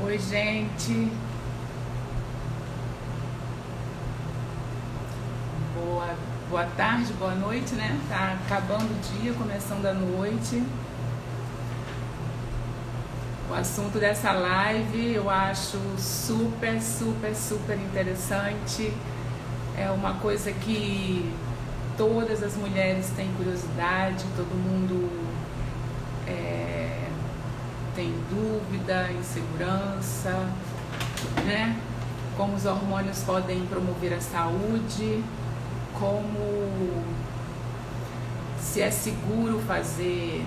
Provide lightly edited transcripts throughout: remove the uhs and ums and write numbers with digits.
Oi, gente. Boa, boa tarde, boa noite, né? Tá acabando o dia, começando a noite. O assunto dessa live eu acho super, super, super interessante. É uma coisa que todas as mulheres têm curiosidade, todo mundo tem dúvida, insegurança, né? Como os hormônios podem promover a saúde, como se é seguro fazer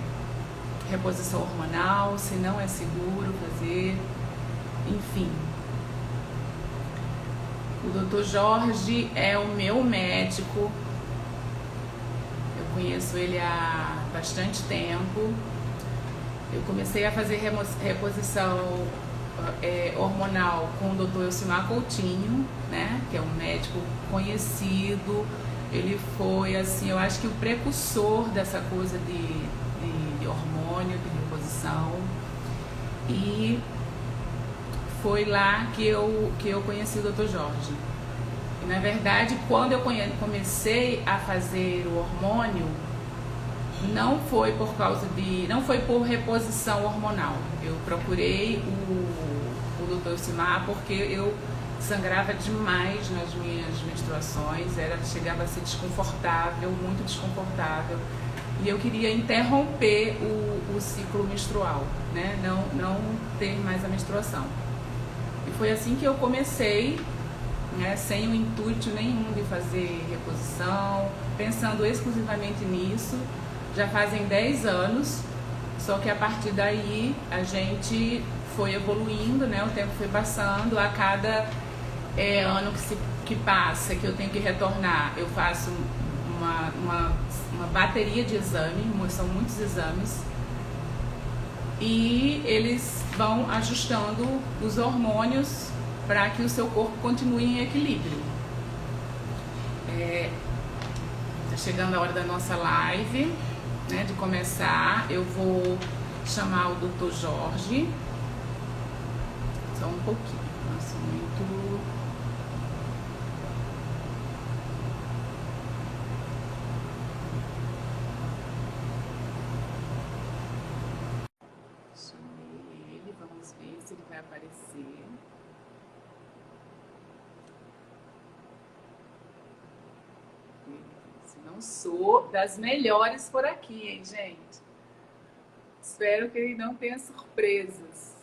reposição hormonal, se não é seguro fazer, enfim. O Dr. Jorge é o meu médico, eu conheço ele há bastante tempo. Eu comecei a fazer reposição hormonal com o Dr. Elcimar Coutinho, né, que é um médico conhecido. Ele foi, assim, eu acho que o precursor dessa coisa de hormônio, de reposição. E foi lá que eu conheci o Dr. Jorge. E, na verdade, quando eu comecei a fazer o hormônio, não foi por reposição hormonal. Eu procurei o Dr. Elcimar porque eu sangrava demais nas minhas menstruações, chegava a ser desconfortável, muito desconfortável. E eu queria interromper o ciclo menstrual, né? Não ter mais a menstruação. E foi assim que eu comecei, né? Sem o intuito nenhum de fazer reposição, pensando exclusivamente nisso. Já fazem 10 anos, só que a partir daí a gente foi evoluindo, né? O tempo foi passando, a cada ano que passa, que eu tenho que retornar, eu faço uma bateria de exames, são muitos exames, e eles vão ajustando os hormônios para que o seu corpo continue em equilíbrio. Tá chegando a hora da nossa live, né, de começar. Eu vou chamar o Dr. Jorge. Só um pouquinho. Nossa, muito. Chamei ele, vamos ver se ele vai aparecer. Se não sou das melhores por aqui, hein, gente? Espero que ele não tenha surpresas.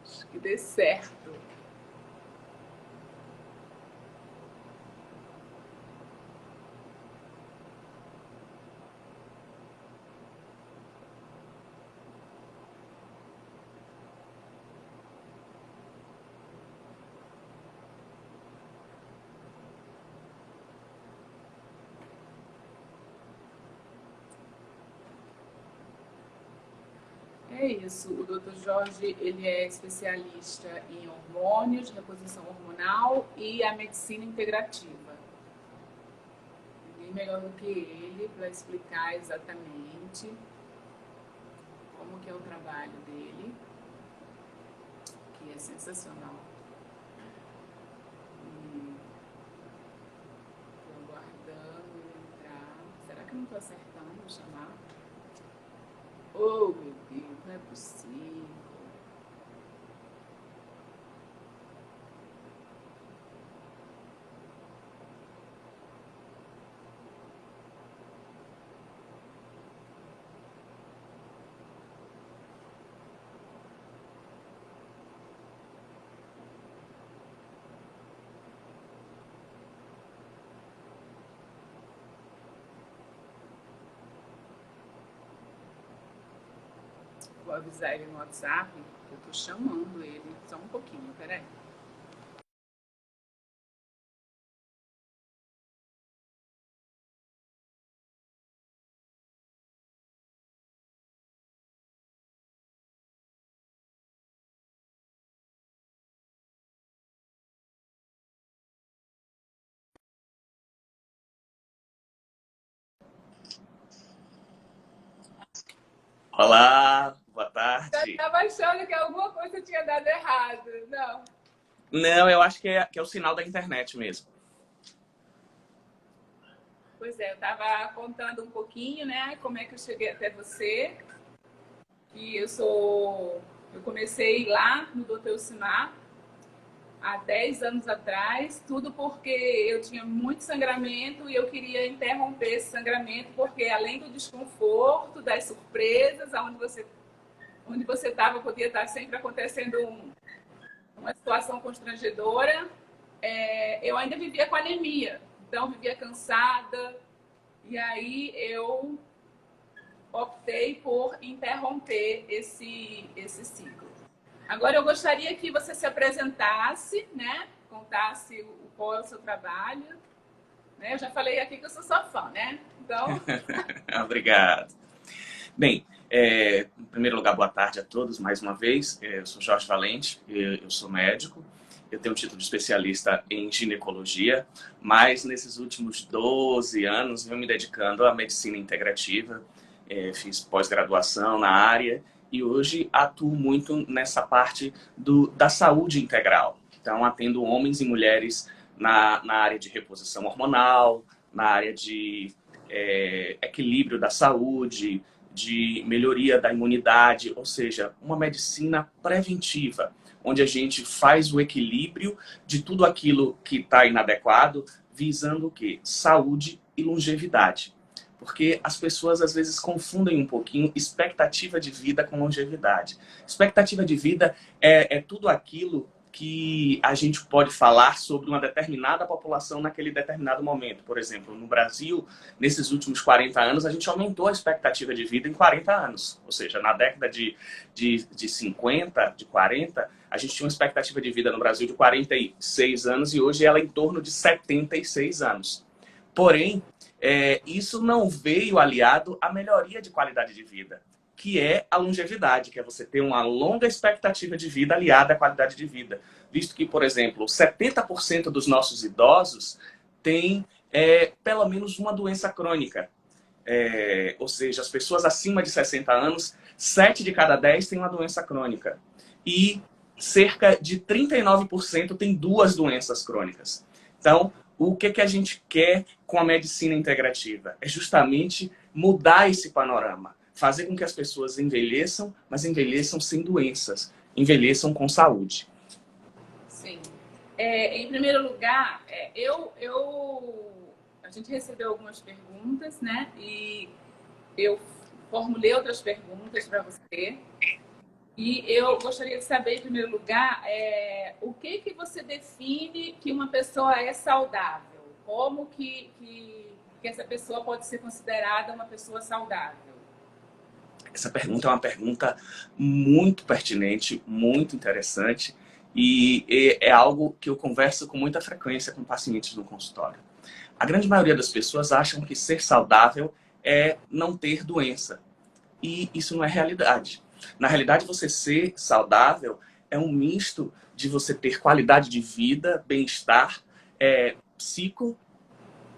Acho que dê certo. É isso, o Dr. Jorge, ele é especialista em hormônios, reposição hormonal e a medicina integrativa. Ninguém melhor do que ele para explicar exatamente como que é o trabalho dele, que é sensacional. Estou aguardando ele entrar. Será que eu não estou acertando chamar? Oh, meu Deus, não é possível. Vou avisar ele no WhatsApp, eu tô chamando ele. Só um pouquinho, peraí. Olá, Boa Eu tarde. estava achando que alguma coisa tinha dado errado. Não. Não, eu acho que é o sinal da internet mesmo. Pois é, eu estava contando um pouquinho, né, como é que eu cheguei até você. E eu comecei lá no Dr. Elcimar há 10 anos atrás, tudo porque eu tinha muito sangramento e eu queria interromper esse sangramento, porque além do desconforto, das surpresas, onde você estava, podia estar sempre acontecendo uma situação constrangedora, eu ainda vivia com anemia, então vivia cansada, e aí eu optei por interromper esse ciclo. Agora eu gostaria que você se apresentasse, né? Contasse qual é o seu trabalho. Né? Eu já falei aqui que eu sou sua fã, né? Então, Obrigado. Bem, em primeiro lugar, boa tarde a todos mais uma vez. Eu sou Jorge Valente, eu sou médico. Eu tenho um título de especialista em ginecologia, mas nesses últimos 12 anos venho me dedicando à medicina integrativa. Fiz pós-graduação na área e hoje atuo muito nessa parte da saúde integral. Então, atendo homens e mulheres na área de reposição hormonal, na área de equilíbrio da saúde, de melhoria da imunidade, ou seja, uma medicina preventiva, onde a gente faz o equilíbrio de tudo aquilo que está inadequado, visando o quê? Saúde e longevidade. Porque as pessoas às vezes confundem um pouquinho expectativa de vida com longevidade. Expectativa de vida é tudo aquilo que a gente pode falar sobre uma determinada população naquele determinado momento. Por exemplo, no Brasil, nesses últimos 40 anos, a gente aumentou a expectativa de vida em 40 anos. Ou seja, na década de 50, de 40, a gente tinha uma expectativa de vida no Brasil de 46 anos e hoje ela é em torno de 76 anos. Porém, isso não veio aliado à melhoria de qualidade de vida, que é a longevidade, que é você ter uma longa expectativa de vida aliada à qualidade de vida. Visto que, por exemplo, 70% dos nossos idosos têm pelo menos uma doença crônica. Ou seja, as pessoas acima de 60 anos, 7 de cada 10 têm uma doença crônica. E cerca de 39% têm duas doenças crônicas. Então, o que a gente quer com a medicina integrativa? É justamente mudar esse panorama. Fazer com que as pessoas envelheçam, mas envelheçam sem doenças. Envelheçam com saúde. sim. Em primeiro lugar, a gente recebeu algumas perguntas, né? E eu formulei outras perguntas para você. E eu gostaria de saber, em primeiro lugar, o que você define que uma pessoa é saudável? Como que essa pessoa pode ser considerada uma pessoa saudável? Essa pergunta é uma pergunta muito pertinente, muito interessante e é algo que eu converso com muita frequência com pacientes no consultório. A grande maioria das pessoas acham que ser saudável é não ter doença e isso não é realidade. Na realidade, você ser saudável é um misto de você ter qualidade de vida, bem-estar, psico,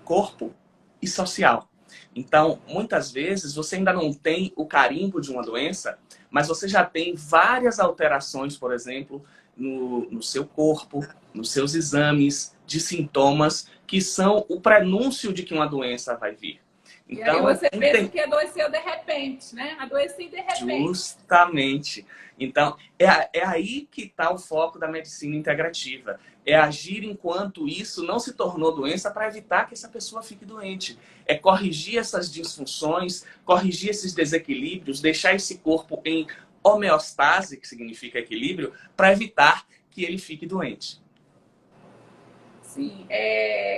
corpo e social. Então, muitas vezes, você ainda não tem o carimbo de uma doença, mas você já tem várias alterações, por exemplo, no seu corpo, nos seus exames, de sintomas, que são o prenúncio de que uma doença vai vir. E aí Então, você pensa que adoeceu de repente, né? Adoeci de repente. justamente. Então, é aí que está o foco da medicina integrativa. É agir enquanto isso não se tornou doença para evitar que essa pessoa fique doente. É corrigir essas disfunções, corrigir esses desequilíbrios, deixar esse corpo em homeostase, que significa equilíbrio, para evitar que ele fique doente. Sim,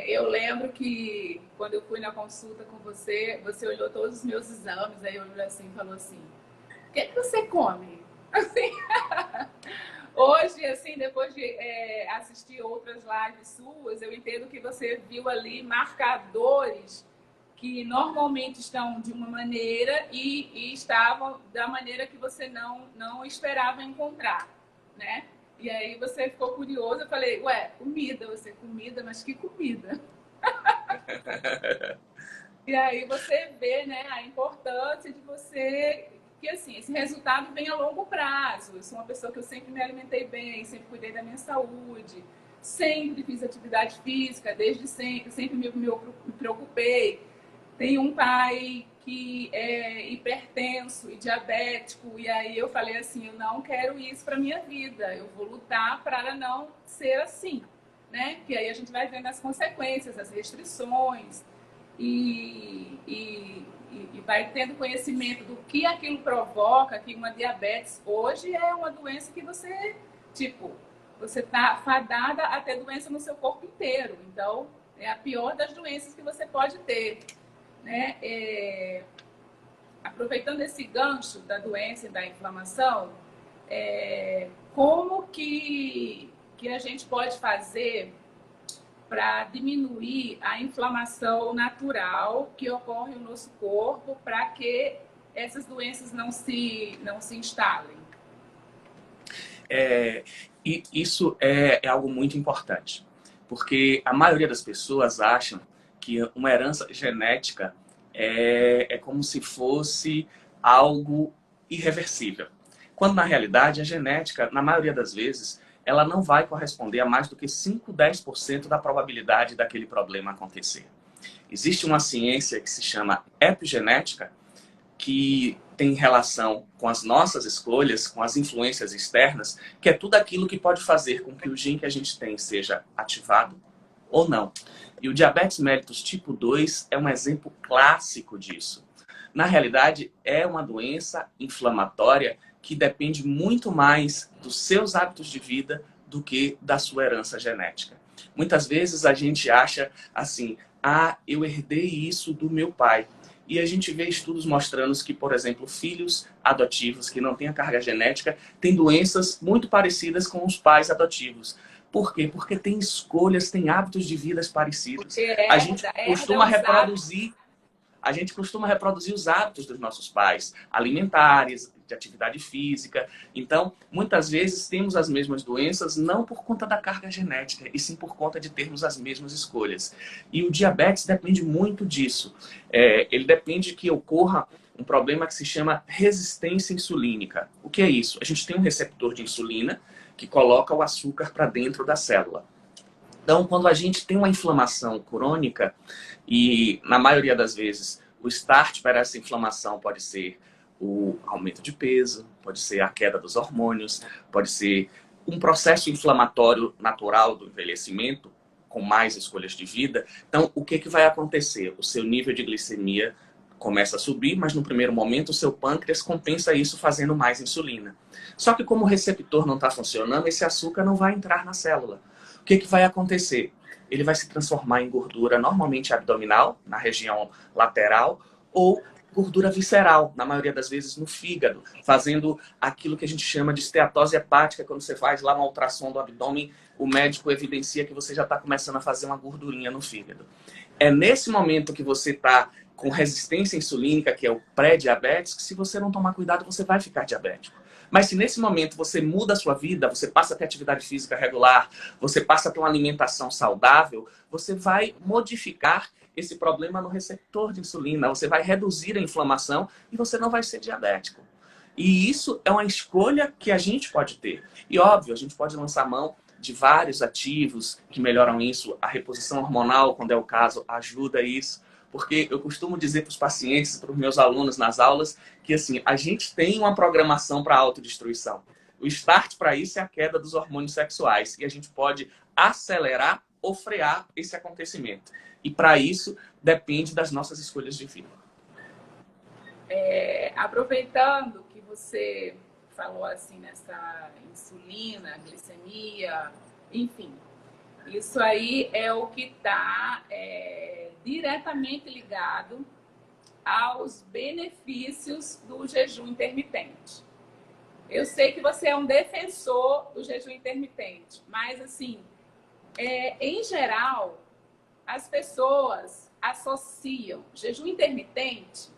eu lembro que quando eu fui na consulta com você, você olhou todos os meus exames, aí olhou assim e falou assim, o que você come? Assim, hoje, assim, depois de assistir outras lives suas, eu entendo que você viu ali marcadores que normalmente estão de uma maneira e estavam da maneira que você não esperava encontrar, né? E aí você ficou curioso, eu falei, ué, comida, você comida, mas que comida? E aí você vê, né, a importância de você porque assim, esse resultado vem a longo prazo. Eu sou uma pessoa que eu sempre me alimentei bem, sempre cuidei da minha saúde, sempre fiz atividade física, desde sempre, sempre me preocupei. Tenho um pai que é hipertenso e diabético, e aí eu falei assim, eu não quero isso para minha vida, eu vou lutar para não ser assim, né? Que aí a gente vai vendo as consequências, as restrições, e vai tendo conhecimento do que aquilo provoca, que uma diabetes hoje é uma doença que você, tipo, você está fadada a ter doença no seu corpo inteiro. Então, é a pior das doenças que você pode ter, né? Aproveitando esse gancho da doença e da inflamação, como que a gente pode fazer para diminuir a inflamação natural que ocorre no nosso corpo para que essas doenças não se instalem? E isso é algo muito importante, porque a maioria das pessoas acham que uma herança genética é como se fosse algo irreversível. Quando, na realidade, a genética, na maioria das vezes, ela não vai corresponder a mais do que 5, 10% da probabilidade daquele problema acontecer. Existe uma ciência que se chama epigenética, que tem relação com as nossas escolhas, com as influências externas, que é tudo aquilo que pode fazer com que o gene que a gente tem seja ativado ou não. E o diabetes mellitus tipo 2 é um exemplo clássico disso. Na realidade, é uma doença inflamatória que depende muito mais dos seus hábitos de vida do que da sua herança genética. Muitas vezes a gente acha assim, eu herdei isso do meu pai. E a gente vê estudos mostrando que, por exemplo, filhos adotivos que não têm a carga genética têm doenças muito parecidas com os pais adotivos. Por quê? Porque tem escolhas, tem hábitos de vida parecidos. A gente costuma reproduzir os hábitos dos nossos pais, alimentares, de atividade física. Então, muitas vezes temos as mesmas doenças não por conta da carga genética, e sim por conta de termos as mesmas escolhas. E o diabetes depende muito disso. Ele depende que ocorra um problema que se chama resistência insulínica. O que é isso? A gente tem um receptor de insulina que coloca o açúcar para dentro da célula. Então, quando a gente tem uma inflamação crônica, e na maioria das vezes o start para essa inflamação pode ser o aumento de peso, pode ser a queda dos hormônios, pode ser um processo inflamatório natural do envelhecimento, com mais escolhas de vida. Então, o que vai acontecer? O seu nível de glicemia começa a subir, mas no primeiro momento o seu pâncreas compensa isso fazendo mais insulina. Só que como o receptor não está funcionando, esse açúcar não vai entrar na célula. O que vai acontecer? Ele vai se transformar em gordura normalmente abdominal, na região lateral, ou gordura visceral, na maioria das vezes no fígado, fazendo aquilo que a gente chama de esteatose hepática. Quando você faz lá uma ultrassom do abdômen, o médico evidencia que você já está começando a fazer uma gordurinha no fígado. É nesse momento que você está com resistência insulínica, que é o pré-diabetes, que se você não tomar cuidado, você vai ficar diabético. Mas se nesse momento você muda a sua vida, você passa a ter atividade física regular, você passa a ter uma alimentação saudável, você vai modificar esse problema no receptor de insulina, você vai reduzir a inflamação e você não vai ser diabético. E isso é uma escolha que a gente pode ter. E óbvio, a gente pode lançar mão de vários ativos que melhoram isso. A reposição hormonal, quando é o caso, ajuda isso. Porque eu costumo dizer para os pacientes, para os meus alunos nas aulas, que assim, a gente tem uma programação para a autodestruição. O start para isso é a queda dos hormônios sexuais. E a gente pode acelerar ou frear esse acontecimento. E para isso, depende das nossas escolhas de vida. Aproveitando que você falou assim nessa insulina, glicemia, enfim, isso aí é o que está diretamente ligado aos benefícios do jejum intermitente. Eu sei que você é um defensor do jejum intermitente, mas assim, em geral, as pessoas associam jejum intermitente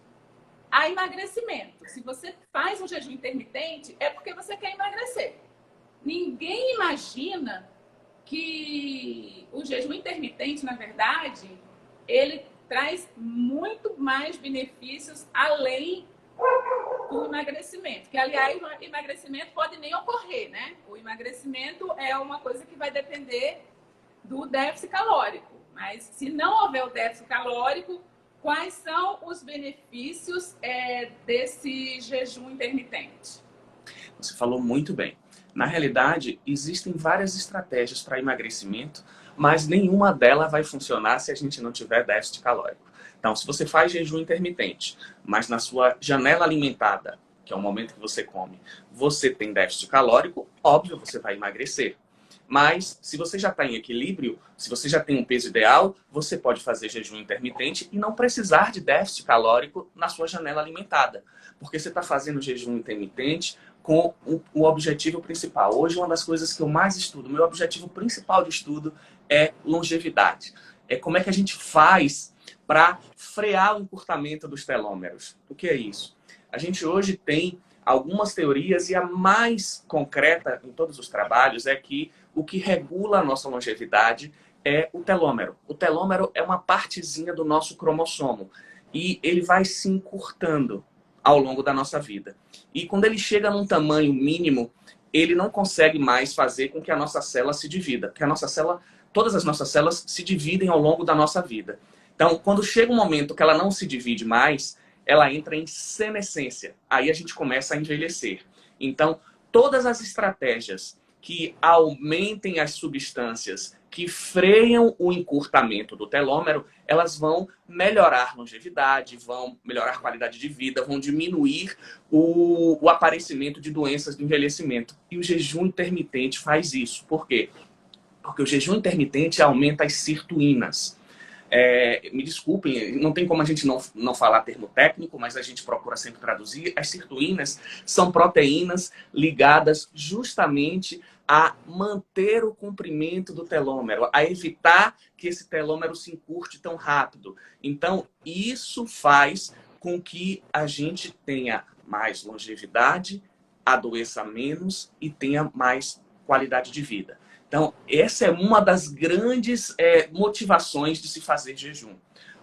a emagrecimento. Se você faz um jejum intermitente, é porque você quer emagrecer. Ninguém imagina que o jejum intermitente, na verdade, ele traz muito mais benefícios além do emagrecimento, que aliás o emagrecimento pode nem ocorrer, né? O emagrecimento é uma coisa que vai depender do déficit calórico, mas se não houver o déficit calórico, quais são os benefícios desse jejum intermitente? Você falou muito bem. Na realidade, existem várias estratégias para emagrecimento, mas nenhuma delas vai funcionar se a gente não tiver déficit calórico. Então, se você faz jejum intermitente, mas na sua janela alimentada, que é o momento que você come, você tem déficit calórico, óbvio, você vai emagrecer. Mas, se você já está em equilíbrio, se você já tem um peso ideal, você pode fazer jejum intermitente e não precisar de déficit calórico na sua janela alimentada. Porque você está fazendo jejum intermitente com o objetivo principal. Hoje, uma das coisas que eu mais estudo, meu objetivo principal de estudo é longevidade. É como é que a gente faz para frear o encurtamento dos telômeros. O que é isso? A gente hoje tem algumas teorias e a mais concreta em todos os trabalhos é que o que regula a nossa longevidade é o telômero. O telômero é uma partezinha do nosso cromossomo e ele vai se encurtando ao longo da nossa vida. E quando ele chega num tamanho mínimo, ele não consegue mais fazer com que a nossa célula se divida. Porque todas as nossas células se dividem ao longo da nossa vida. Então, quando chega um momento que ela não se divide mais, ela entra em senescência. Aí a gente começa a envelhecer. Então, todas as estratégias que aumentem as substâncias que freiam o encurtamento do telômero, elas vão melhorar a longevidade, vão melhorar a qualidade de vida, vão diminuir o aparecimento de doenças do envelhecimento. E o jejum intermitente faz isso. Por quê? Porque o jejum intermitente aumenta as sirtuínas. Me desculpem, não tem como a gente não falar termo técnico, mas a gente procura sempre traduzir. As sirtuínas são proteínas ligadas justamente a manter o comprimento do telômero, a evitar que esse telômero se encurte tão rápido. Então, isso faz com que a gente tenha mais longevidade, adoeça menos e tenha mais qualidade de vida. Então, essa é uma das grandes motivações de se fazer jejum.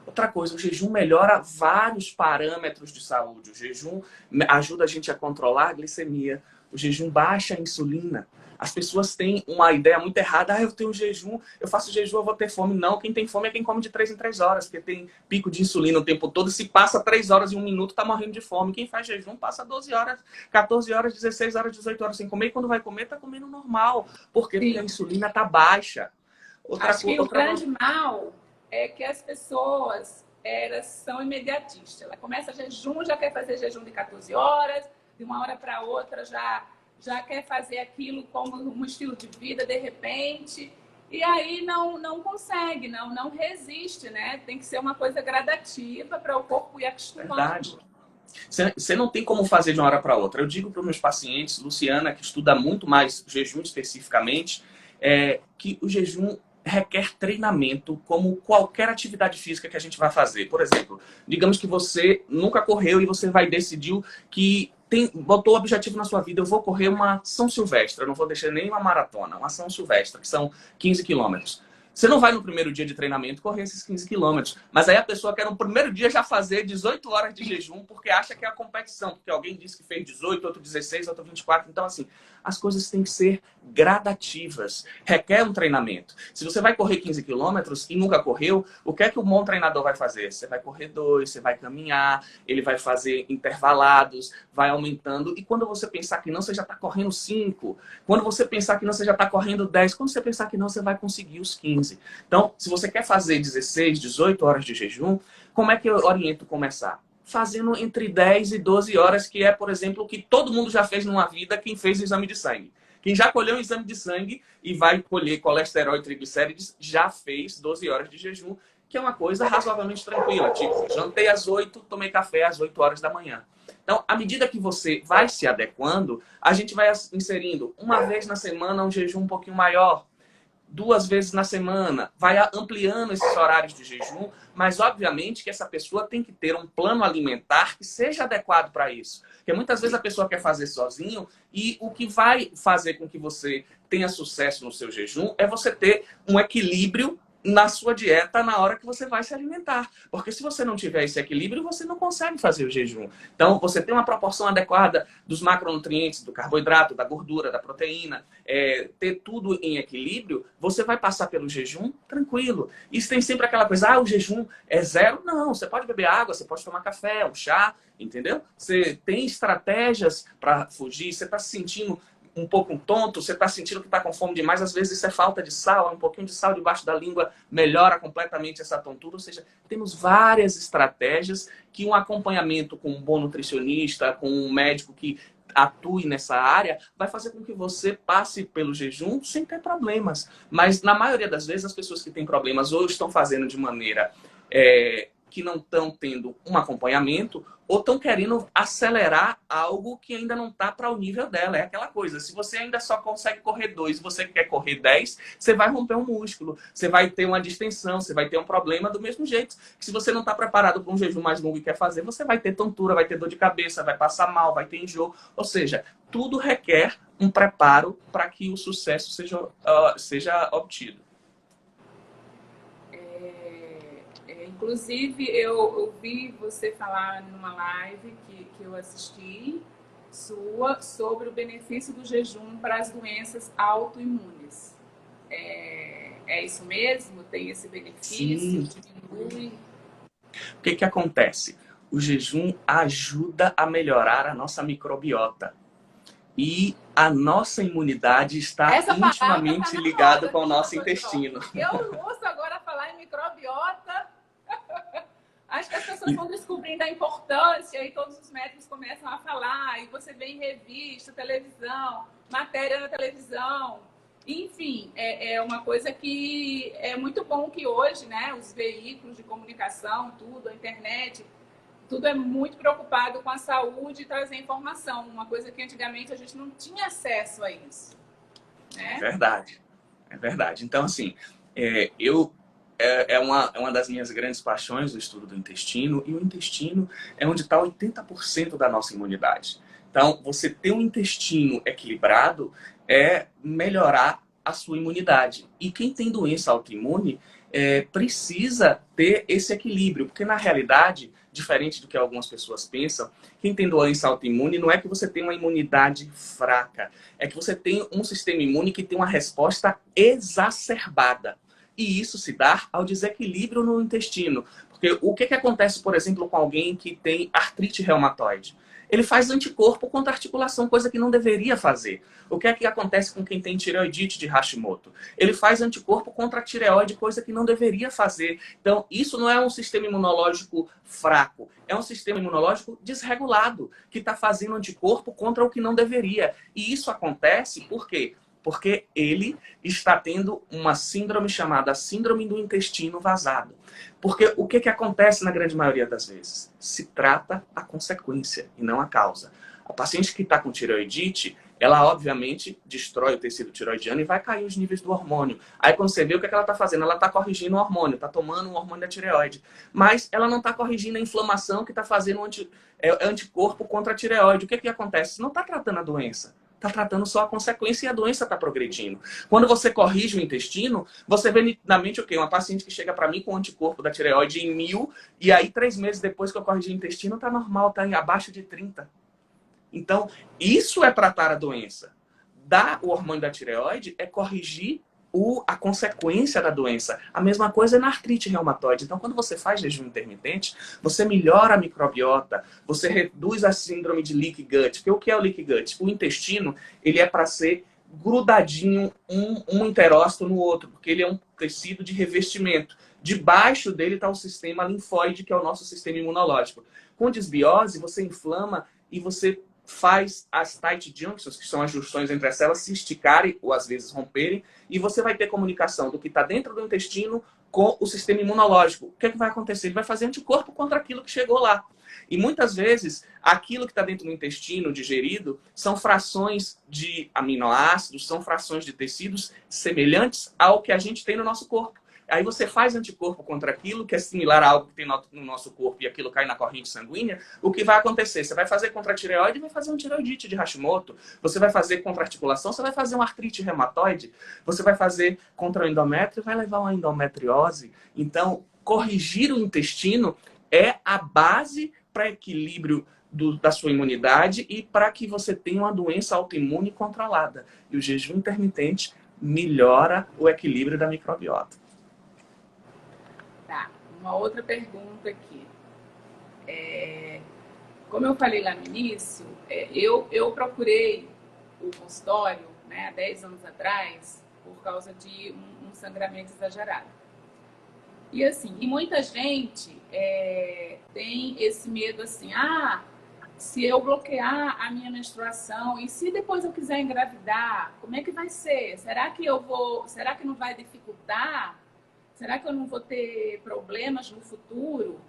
Outra coisa, o jejum melhora vários parâmetros de saúde. O jejum ajuda a gente a controlar a glicemia. O jejum baixa a insulina. As pessoas têm uma ideia muito errada. Eu tenho jejum, eu faço jejum, eu vou ter fome. Não, quem tem fome é quem come de 3 em 3 horas, porque tem pico de insulina o tempo todo. Se passa 3 horas e 1 minuto, está morrendo de fome. Quem faz jejum passa 12 horas, 14 horas, 16 horas, 18 horas sem comer. E quando vai comer, está comendo normal. Por quê? Porque a insulina está baixa. Acho que o grande mal é que as pessoas são imediatistas. Ela começa jejum, já quer fazer jejum de 14 horas, de uma hora para outra já quer fazer aquilo como um estilo de vida de repente, e aí não consegue, não resiste, né? Tem que ser uma coisa gradativa para o corpo ir acostumando. Verdade. Você não tem como fazer de uma hora para outra. Eu digo para os meus pacientes, Luciana, que estuda muito mais jejum especificamente, que o jejum requer treinamento como qualquer atividade física que a gente vai fazer. Por exemplo, digamos que você nunca correu e você decidiu que botou o objetivo na sua vida, eu vou correr uma São Silvestre, eu não vou deixar nem uma maratona, uma São Silvestre, que são 15 quilômetros. Você não vai no primeiro dia de treinamento correr esses 15 quilômetros. Mas aí a pessoa quer no primeiro dia já fazer 18 horas de jejum porque acha que é a competição. Porque alguém disse que fez 18, outro 16, outro 24. Então, assim, as coisas têm que ser gradativas. Requer um treinamento. Se você vai correr 15 quilômetros e nunca correu, o que é que o bom treinador vai fazer? Você vai correr 2, você vai caminhar, ele vai fazer intervalados, vai aumentando. E quando você pensar que não, você já está correndo 5. Quando você pensar que não, você já está correndo 10. Quando você pensar que não, você vai conseguir os 15. Então, se você quer fazer 16, 18 horas de jejum, como é que eu oriento começar? Fazendo entre 10 e 12 horas, que é, por exemplo, o que todo mundo já fez numa vida, quem fez o exame de sangue. Quem já colheu um exame de sangue e vai colher colesterol e triglicérides, já fez 12 horas de jejum, que é uma coisa razoavelmente tranquila. Tipo, jantei às 8, tomei café às 8 horas da manhã. Então, à medida que você vai se adequando, a gente vai inserindo uma vez na semana um jejum um pouquinho maior, 2 vezes na semana, vai ampliando esses horários de jejum, mas obviamente que essa pessoa tem que ter um plano alimentar que seja adequado para isso. Porque muitas vezes a pessoa quer fazer sozinho e o que vai fazer com que você tenha sucesso no seu jejum é você ter um equilíbrio na sua dieta na hora que você vai se alimentar. Porque se você não tiver esse equilíbrio, você não consegue fazer o jejum. Então, você tem uma proporção adequada dos macronutrientes, do carboidrato, da gordura, da proteína, ter tudo em equilíbrio, você vai passar pelo jejum tranquilo. Isso tem sempre aquela coisa, o jejum é zero? Não, você pode beber água, você pode tomar café, um chá, entendeu? Você tem estratégias para fugir, você está se sentindo um pouco tonto, você está sentindo que está com fome demais, às vezes isso é falta de sal, um pouquinho de sal debaixo da língua melhora completamente essa tontura. Ou seja, temos várias estratégias que um acompanhamento com um bom nutricionista, com um médico que atue nessa área, vai fazer com que você passe pelo jejum sem ter problemas. Mas na maioria das vezes as pessoas que têm problemas ou estão fazendo de maneira que não estão tendo um acompanhamento, ou estão querendo acelerar algo que ainda não está para o nível dela. É aquela coisa, se você ainda só consegue correr 2 e você quer correr 10, você vai romper um músculo, você vai ter uma distensão, você vai ter um problema do mesmo jeito. Que se você não está preparado para um jejum mais longo e quer fazer, você vai ter tontura, vai ter dor de cabeça, vai passar mal, vai ter enjoo. Ou seja, tudo requer um preparo para que o sucesso seja obtido. Inclusive, eu ouvi você falar numa live que eu assisti sua sobre o benefício do jejum para as doenças autoimunes. É isso mesmo? Tem esse benefício? Sim. Diminui? O que acontece? O jejum ajuda a melhorar a nossa microbiota. E a nossa imunidade está intimamente ligada com o nosso intestino. Eu ouço agora falar em microbiota. Acho que as pessoas estão descobrindo a importância e todos os médicos começam a falar, e você vê em revista, televisão, matéria na televisão. Enfim, é uma coisa que é muito bom que hoje, né, os veículos de comunicação, tudo, a internet, tudo é muito preocupado com a saúde e trazer informação. Uma coisa que antigamente a gente não tinha acesso a isso. Né? É verdade. Então, assim, uma das minhas grandes paixões, o estudo do intestino, e o intestino é onde está 80% da nossa imunidade. Então, você ter um intestino equilibrado é melhorar a sua imunidade. E quem tem doença autoimune precisa ter esse equilíbrio, porque na realidade, diferente do que algumas pessoas pensam, quem tem doença autoimune não é que você tem uma imunidade fraca, é que você tem um sistema imune que tem uma resposta exacerbada. E isso se dá ao desequilíbrio no intestino. Porque o que acontece, por exemplo, com alguém que tem artrite reumatoide? Ele faz anticorpo contra a articulação, coisa que não deveria fazer. O que é que acontece com quem tem tireoidite de Hashimoto? Ele faz anticorpo contra a tireoide, coisa que não deveria fazer. Então, isso não é um sistema imunológico fraco. É um sistema imunológico desregulado, que está fazendo anticorpo contra o que não deveria. E isso acontece por quê? Porque ele está tendo uma síndrome chamada síndrome do intestino vazado. Porque o que acontece na grande maioria das vezes? Se trata a consequência e não a causa. A paciente que está com tireoidite, ela obviamente destrói o tecido tireoidiano e vai cair os níveis do hormônio. Aí quando você vê o que ela está fazendo, ela está corrigindo o hormônio, está tomando um hormônio da tireoide. Mas ela não está corrigindo a inflamação que está fazendo anticorpo contra a tireoide. O que acontece? Não está tratando a doença. Está tratando só a consequência e a doença está progredindo. Quando você corrige o intestino, você vê nitidamente o quê? Uma paciente que chega para mim com anticorpo da tireoide em 1000, e aí 3 meses depois que eu corrigi o intestino, está normal, está abaixo de 30. Então, isso é tratar a doença. Dar o hormônio da tireoide é corrigir a consequência da doença. A mesma coisa é na artrite reumatoide. Então, quando você faz jejum intermitente, você melhora a microbiota, você reduz a síndrome de leaky gut. Porque o que é o leaky gut? O intestino, ele é para ser grudadinho um enterócito no outro, porque ele é um tecido de revestimento. Debaixo dele está o sistema linfóide, que é o nosso sistema imunológico. Com desbiose, você inflama e você faz as tight junctions, que são as junções entre as células, se esticarem ou às vezes romperem, e você vai ter comunicação do que está dentro do intestino com o sistema imunológico. O que vai acontecer? Ele vai fazer anticorpo contra aquilo que chegou lá. E muitas vezes, aquilo que está dentro do intestino digerido são frações de aminoácidos, são frações de tecidos semelhantes ao que a gente tem no nosso corpo. Aí você faz anticorpo contra aquilo, que é similar a algo que tem no nosso corpo, e aquilo cai na corrente sanguínea. O que vai acontecer? Você vai fazer contra a tireoide e vai fazer um tireoidite de Hashimoto. Você vai fazer contra a articulação, você vai fazer uma artrite reumatoide. Você vai fazer contra o endométrio, vai levar uma endometriose. Então, corrigir o intestino é a base para equilíbrio da sua imunidade e para que você tenha uma doença autoimune controlada. E o jejum intermitente melhora o equilíbrio da microbiota. Tá, uma outra pergunta aqui. Como eu falei lá no início, eu procurei o consultório, né, há 10 anos atrás por causa de um sangramento exagerado. E assim, e muita gente tem esse medo assim, se eu bloquear a minha menstruação e se depois eu quiser engravidar, como é que vai ser? Será que não vai dificultar? Será que eu não vou ter problemas no futuro?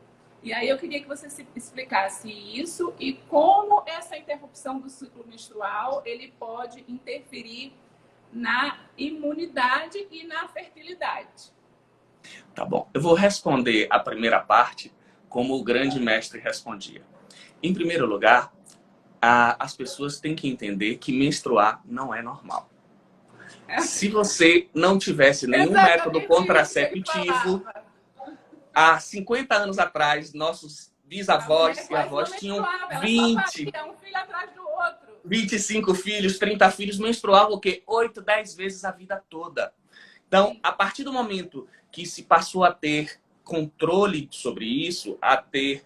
E aí eu queria que você explicasse isso e como essa interrupção do ciclo menstrual ele pode interferir na imunidade e na fertilidade. Tá bom. Eu vou responder a primeira parte como o grande mestre respondia. Em primeiro lugar, as pessoas têm que entender que menstruar não é normal. Se você não tivesse nenhum método contraceptivo, há 50 anos atrás, nossos bisavós e avós tinham 20, um filho atrás do outro. 25 filhos, 30 filhos, menstruavam o quê? 8, 10 vezes a vida toda. Então, a partir do momento que se passou a ter controle sobre isso, a ter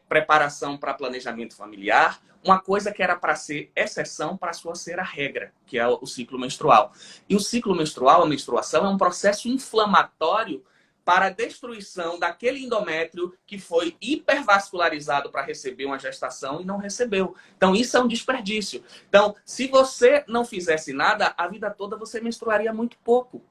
preparação para planejamento familiar, uma coisa que era para ser exceção passou a ser a regra, que é o ciclo menstrual. E o ciclo menstrual, a menstruação, é um processo inflamatório para a destruição daquele endométrio que foi hipervascularizado para receber uma gestação e não recebeu. Então, isso é um desperdício. Então, se você não fizesse nada, a vida toda você menstruaria muito pouco.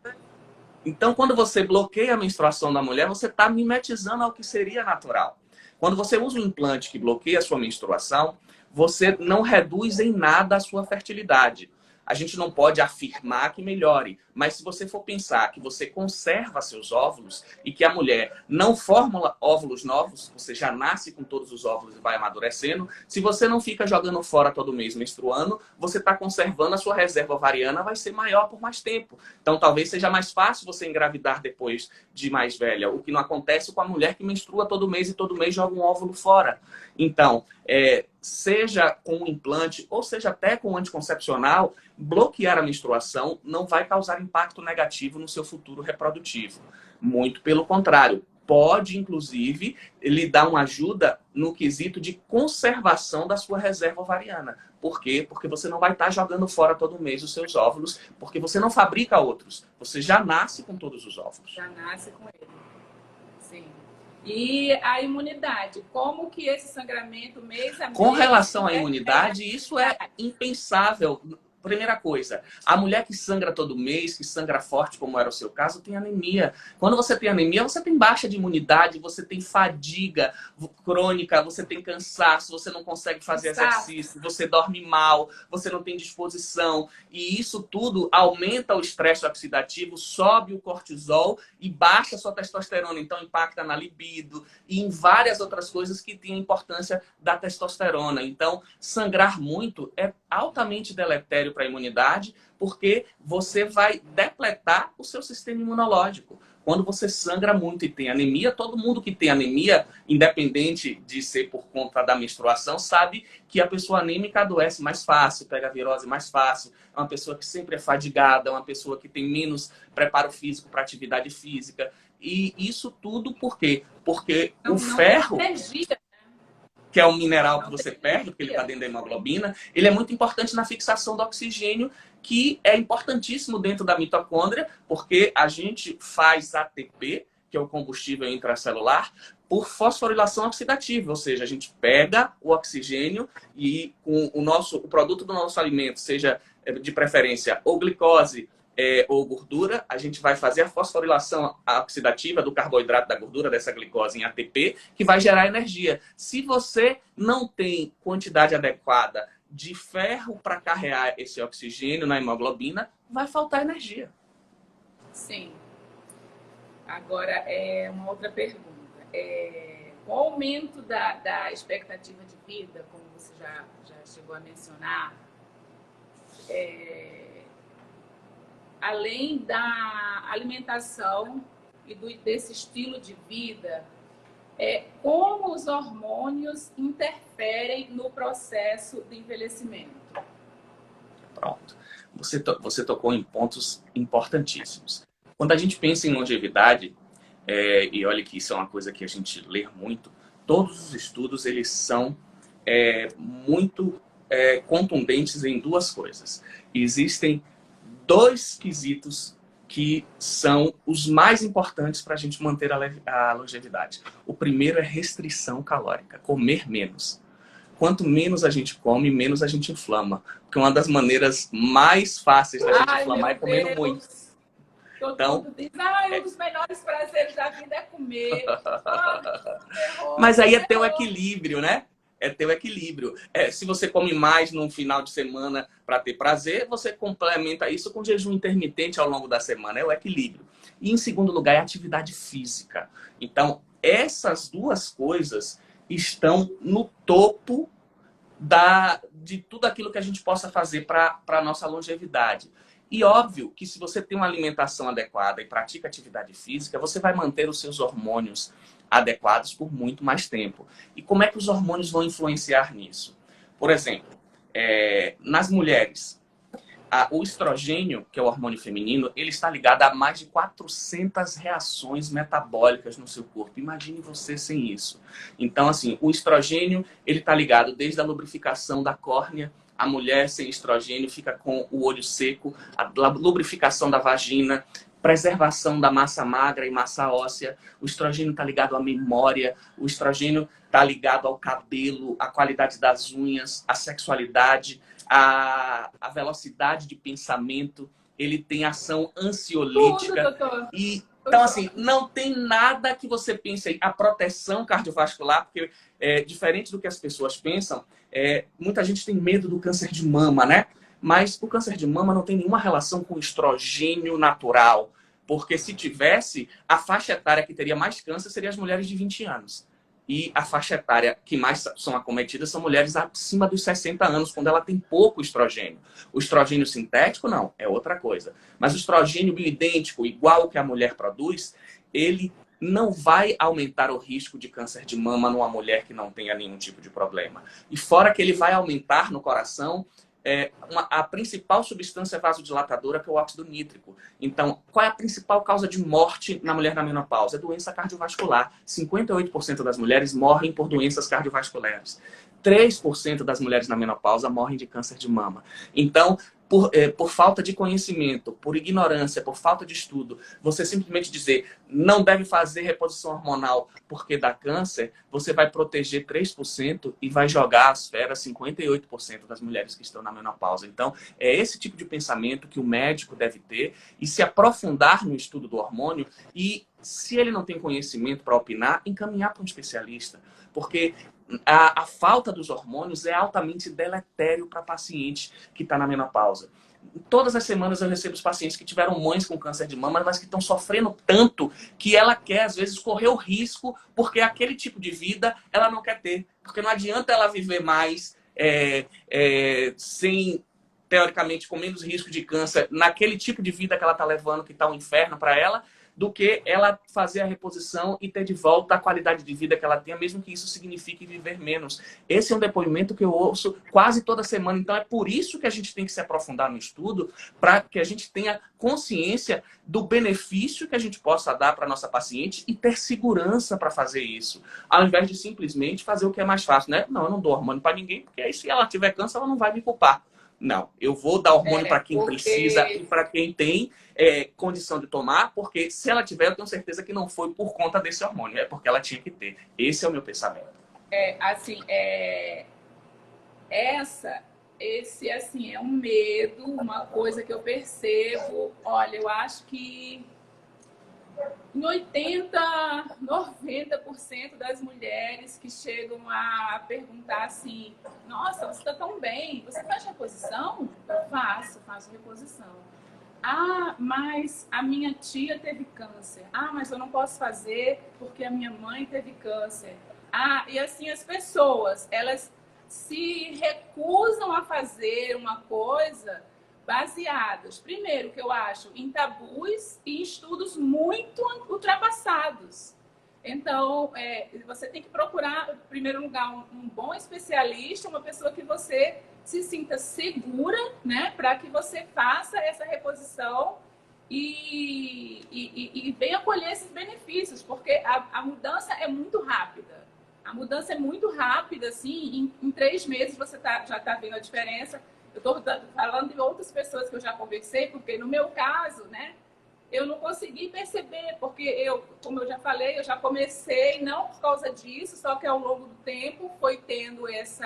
Então, quando você bloqueia a menstruação da mulher, você está mimetizando ao que seria natural. Quando você usa um implante que bloqueia a sua menstruação, você não reduz em nada a sua fertilidade. A gente não pode afirmar que melhore, mas se você for pensar que você conserva seus óvulos e que a mulher não forma óvulos novos, você já nasce com todos os óvulos e vai amadurecendo, se você não fica jogando fora todo mês menstruando, você está conservando a sua reserva ovariana, vai ser maior por mais tempo. Então talvez seja mais fácil você engravidar depois de mais velha, o que não acontece com a mulher que menstrua todo mês e todo mês joga um óvulo fora. Então, seja com um implante ou seja até com um anticoncepcional, bloquear a menstruação não vai causar impacto negativo no seu futuro reprodutivo. Muito pelo contrário, pode, inclusive, lhe dar uma ajuda no quesito de conservação da sua reserva ovariana. Por quê? Porque você não vai estar jogando fora todo mês os seus óvulos, porque você não fabrica outros. Você já nasce com todos os óvulos. Já nasce com ele. Sim. E a imunidade, como que esse sangramento mês a mês... Com relação à imunidade, isso é impensável. Primeira coisa, a mulher que sangra todo mês, que sangra forte, como era o seu caso, tem anemia. Quando você tem anemia, você tem baixa de imunidade, você tem fadiga crônica, você tem cansaço, você não consegue fazer exercício, você dorme mal, você não tem disposição. E isso tudo aumenta o estresse oxidativo, sobe o cortisol e baixa a sua testosterona. Então impacta na libido e em várias outras coisas que têm a importância da testosterona. Então, sangrar muito é altamente deletério para a imunidade, porque você vai depletar o seu sistema imunológico. Quando você sangra muito e tem anemia, todo mundo que tem anemia, independente de ser por conta da menstruação, sabe que a pessoa anêmica adoece mais fácil, pega a virose mais fácil, é uma pessoa que sempre é fadigada, é uma pessoa que tem menos preparo físico para atividade física. E isso tudo por quê? Porque o ferro... que é um mineral que você perde, porque ele está dentro da hemoglobina, ele é muito importante na fixação do oxigênio, que é importantíssimo dentro da mitocôndria, porque a gente faz ATP, que é o combustível intracelular, por fosforilação oxidativa, ou seja, a gente pega o oxigênio e com o produto do nosso alimento, seja de preferência ou glicose, ou gordura, a gente vai fazer a fosforilação oxidativa do carboidrato da gordura, dessa glicose em ATP, que vai gerar energia. Se você não tem quantidade adequada de ferro para carregar esse oxigênio na hemoglobina, vai faltar energia. Sim. Agora, uma outra pergunta. Com o aumento da expectativa de vida, como você já chegou a mencionar, além da alimentação e desse estilo de vida, como os hormônios interferem no processo de envelhecimento? Pronto. Você tocou em pontos importantíssimos. Quando a gente pensa em longevidade, e olha que isso é uma coisa que a gente lê muito, todos os estudos eles são muito contundentes em duas coisas. Existem dois quesitos que são os mais importantes para a gente manter a longevidade. O primeiro é restrição calórica, comer menos. Quanto menos a gente come, menos a gente inflama. Porque uma das maneiras mais fáceis da gente inflamar é comendo muito. Todo mundo diz, um dos melhores prazeres da vida é comer. Mas aí é ter o equilíbrio, né? É ter o equilíbrio. Se você come mais num final de semana para ter prazer, você complementa isso com jejum intermitente ao longo da semana. É o equilíbrio. E em segundo lugar, é a atividade física. Então, essas duas coisas estão no topo de tudo aquilo que a gente possa fazer para a nossa longevidade. E óbvio que se você tem uma alimentação adequada e pratica atividade física, você vai manter os seus hormônios adequados por muito mais tempo. E como é que os hormônios vão influenciar nisso? Por exemplo, nas mulheres, o estrogênio, que é o hormônio feminino, ele está ligado a mais de 400 reações metabólicas no seu corpo. Imagine você sem isso. Então, assim, o estrogênio, ele está ligado desde a lubrificação da córnea. A mulher sem estrogênio fica com o olho seco, a lubrificação da vagina, preservação da massa magra e massa óssea. O estrogênio está ligado à memória, o estrogênio está ligado ao cabelo, à qualidade das unhas, à sexualidade, à velocidade de pensamento. Ele tem ação ansiolítica. Tudo, doutor. Então, assim, não tem nada que você pense aí. A proteção cardiovascular, porque diferente do que as pessoas pensam, muita gente tem medo do câncer de mama, né? Mas o câncer de mama não tem nenhuma relação com o estrogênio natural. Porque se tivesse, a faixa etária que teria mais câncer seria as mulheres de 20 anos. E a faixa etária que mais são acometidas são mulheres acima dos 60 anos, quando ela tem pouco estrogênio. O estrogênio sintético, não, é outra coisa. Mas o estrogênio bioidêntico, igual que a mulher produz, ele não vai aumentar o risco de câncer de mama numa mulher que não tenha nenhum tipo de problema. E fora que ele vai aumentar no coração a principal substância vasodilatadora, que é o óxido nítrico. Então, qual é a principal causa de morte na mulher na menopausa? É doença cardiovascular. 58% das mulheres morrem por doenças cardiovasculares. 3% das mulheres na menopausa morrem de câncer de mama. Então, por falta de conhecimento, por ignorância, por falta de estudo, você simplesmente dizer não deve fazer reposição hormonal porque dá câncer, você vai proteger 3% e vai jogar às feras 58% das mulheres que estão na menopausa. Então, é esse tipo de pensamento que o médico deve ter e se aprofundar no estudo do hormônio e, se ele não tem conhecimento para opinar, encaminhar para um especialista. Porque a falta dos hormônios é altamente deletério para paciente que está na menopausa. Todas as semanas eu recebo os pacientes que tiveram mães com câncer de mama, mas que estão sofrendo tanto que ela quer, às vezes, correr o risco, porque aquele tipo de vida ela não quer ter. Porque não adianta ela viver mais sem, teoricamente, com menos risco de câncer, naquele tipo de vida que ela está levando, que está um inferno para ela, do que ela fazer a reposição e ter de volta a qualidade de vida que ela tenha, mesmo que isso signifique viver menos. Esse é um depoimento que eu ouço quase toda semana. Então é por isso que a gente tem que se aprofundar no estudo, para que a gente tenha consciência do benefício que a gente possa dar para a nossa paciente e ter segurança para fazer isso. Ao invés de simplesmente fazer o que é mais fácil, né? Não, eu não dou hormônio para ninguém, porque aí se ela tiver câncer, ela não vai me culpar. Não, eu vou dar hormônio para quem precisa e para quem tem condição de tomar, porque se ela tiver, eu tenho certeza que não foi por conta desse hormônio, é porque ela tinha que ter. Esse é o meu pensamento. Esse assim, é um medo, uma coisa que eu percebo. Olha, eu acho que em 80%, 90% das mulheres que chegam a perguntar assim, nossa, você está tão bem, você faz reposição? Eu faço reposição. Ah, mas a minha tia teve câncer. Ah, mas eu não posso fazer porque a minha mãe teve câncer. Ah, e assim as pessoas, elas se recusam a fazer uma coisa baseadas, primeiro, que eu acho, em tabus e estudos muito ultrapassados. Então, você tem que procurar, em primeiro lugar, um bom especialista, uma pessoa que você se sinta segura, né, para que você faça essa reposição e venha colher esses benefícios, porque a mudança é muito rápida. A mudança é muito rápida, assim, em 3 meses você já está vendo a diferença. Eu estou falando de outras pessoas que eu já conversei, porque no meu caso, né, eu não consegui perceber, porque eu, como eu já falei, eu já comecei, não por causa disso, só que ao longo do tempo foi tendo esse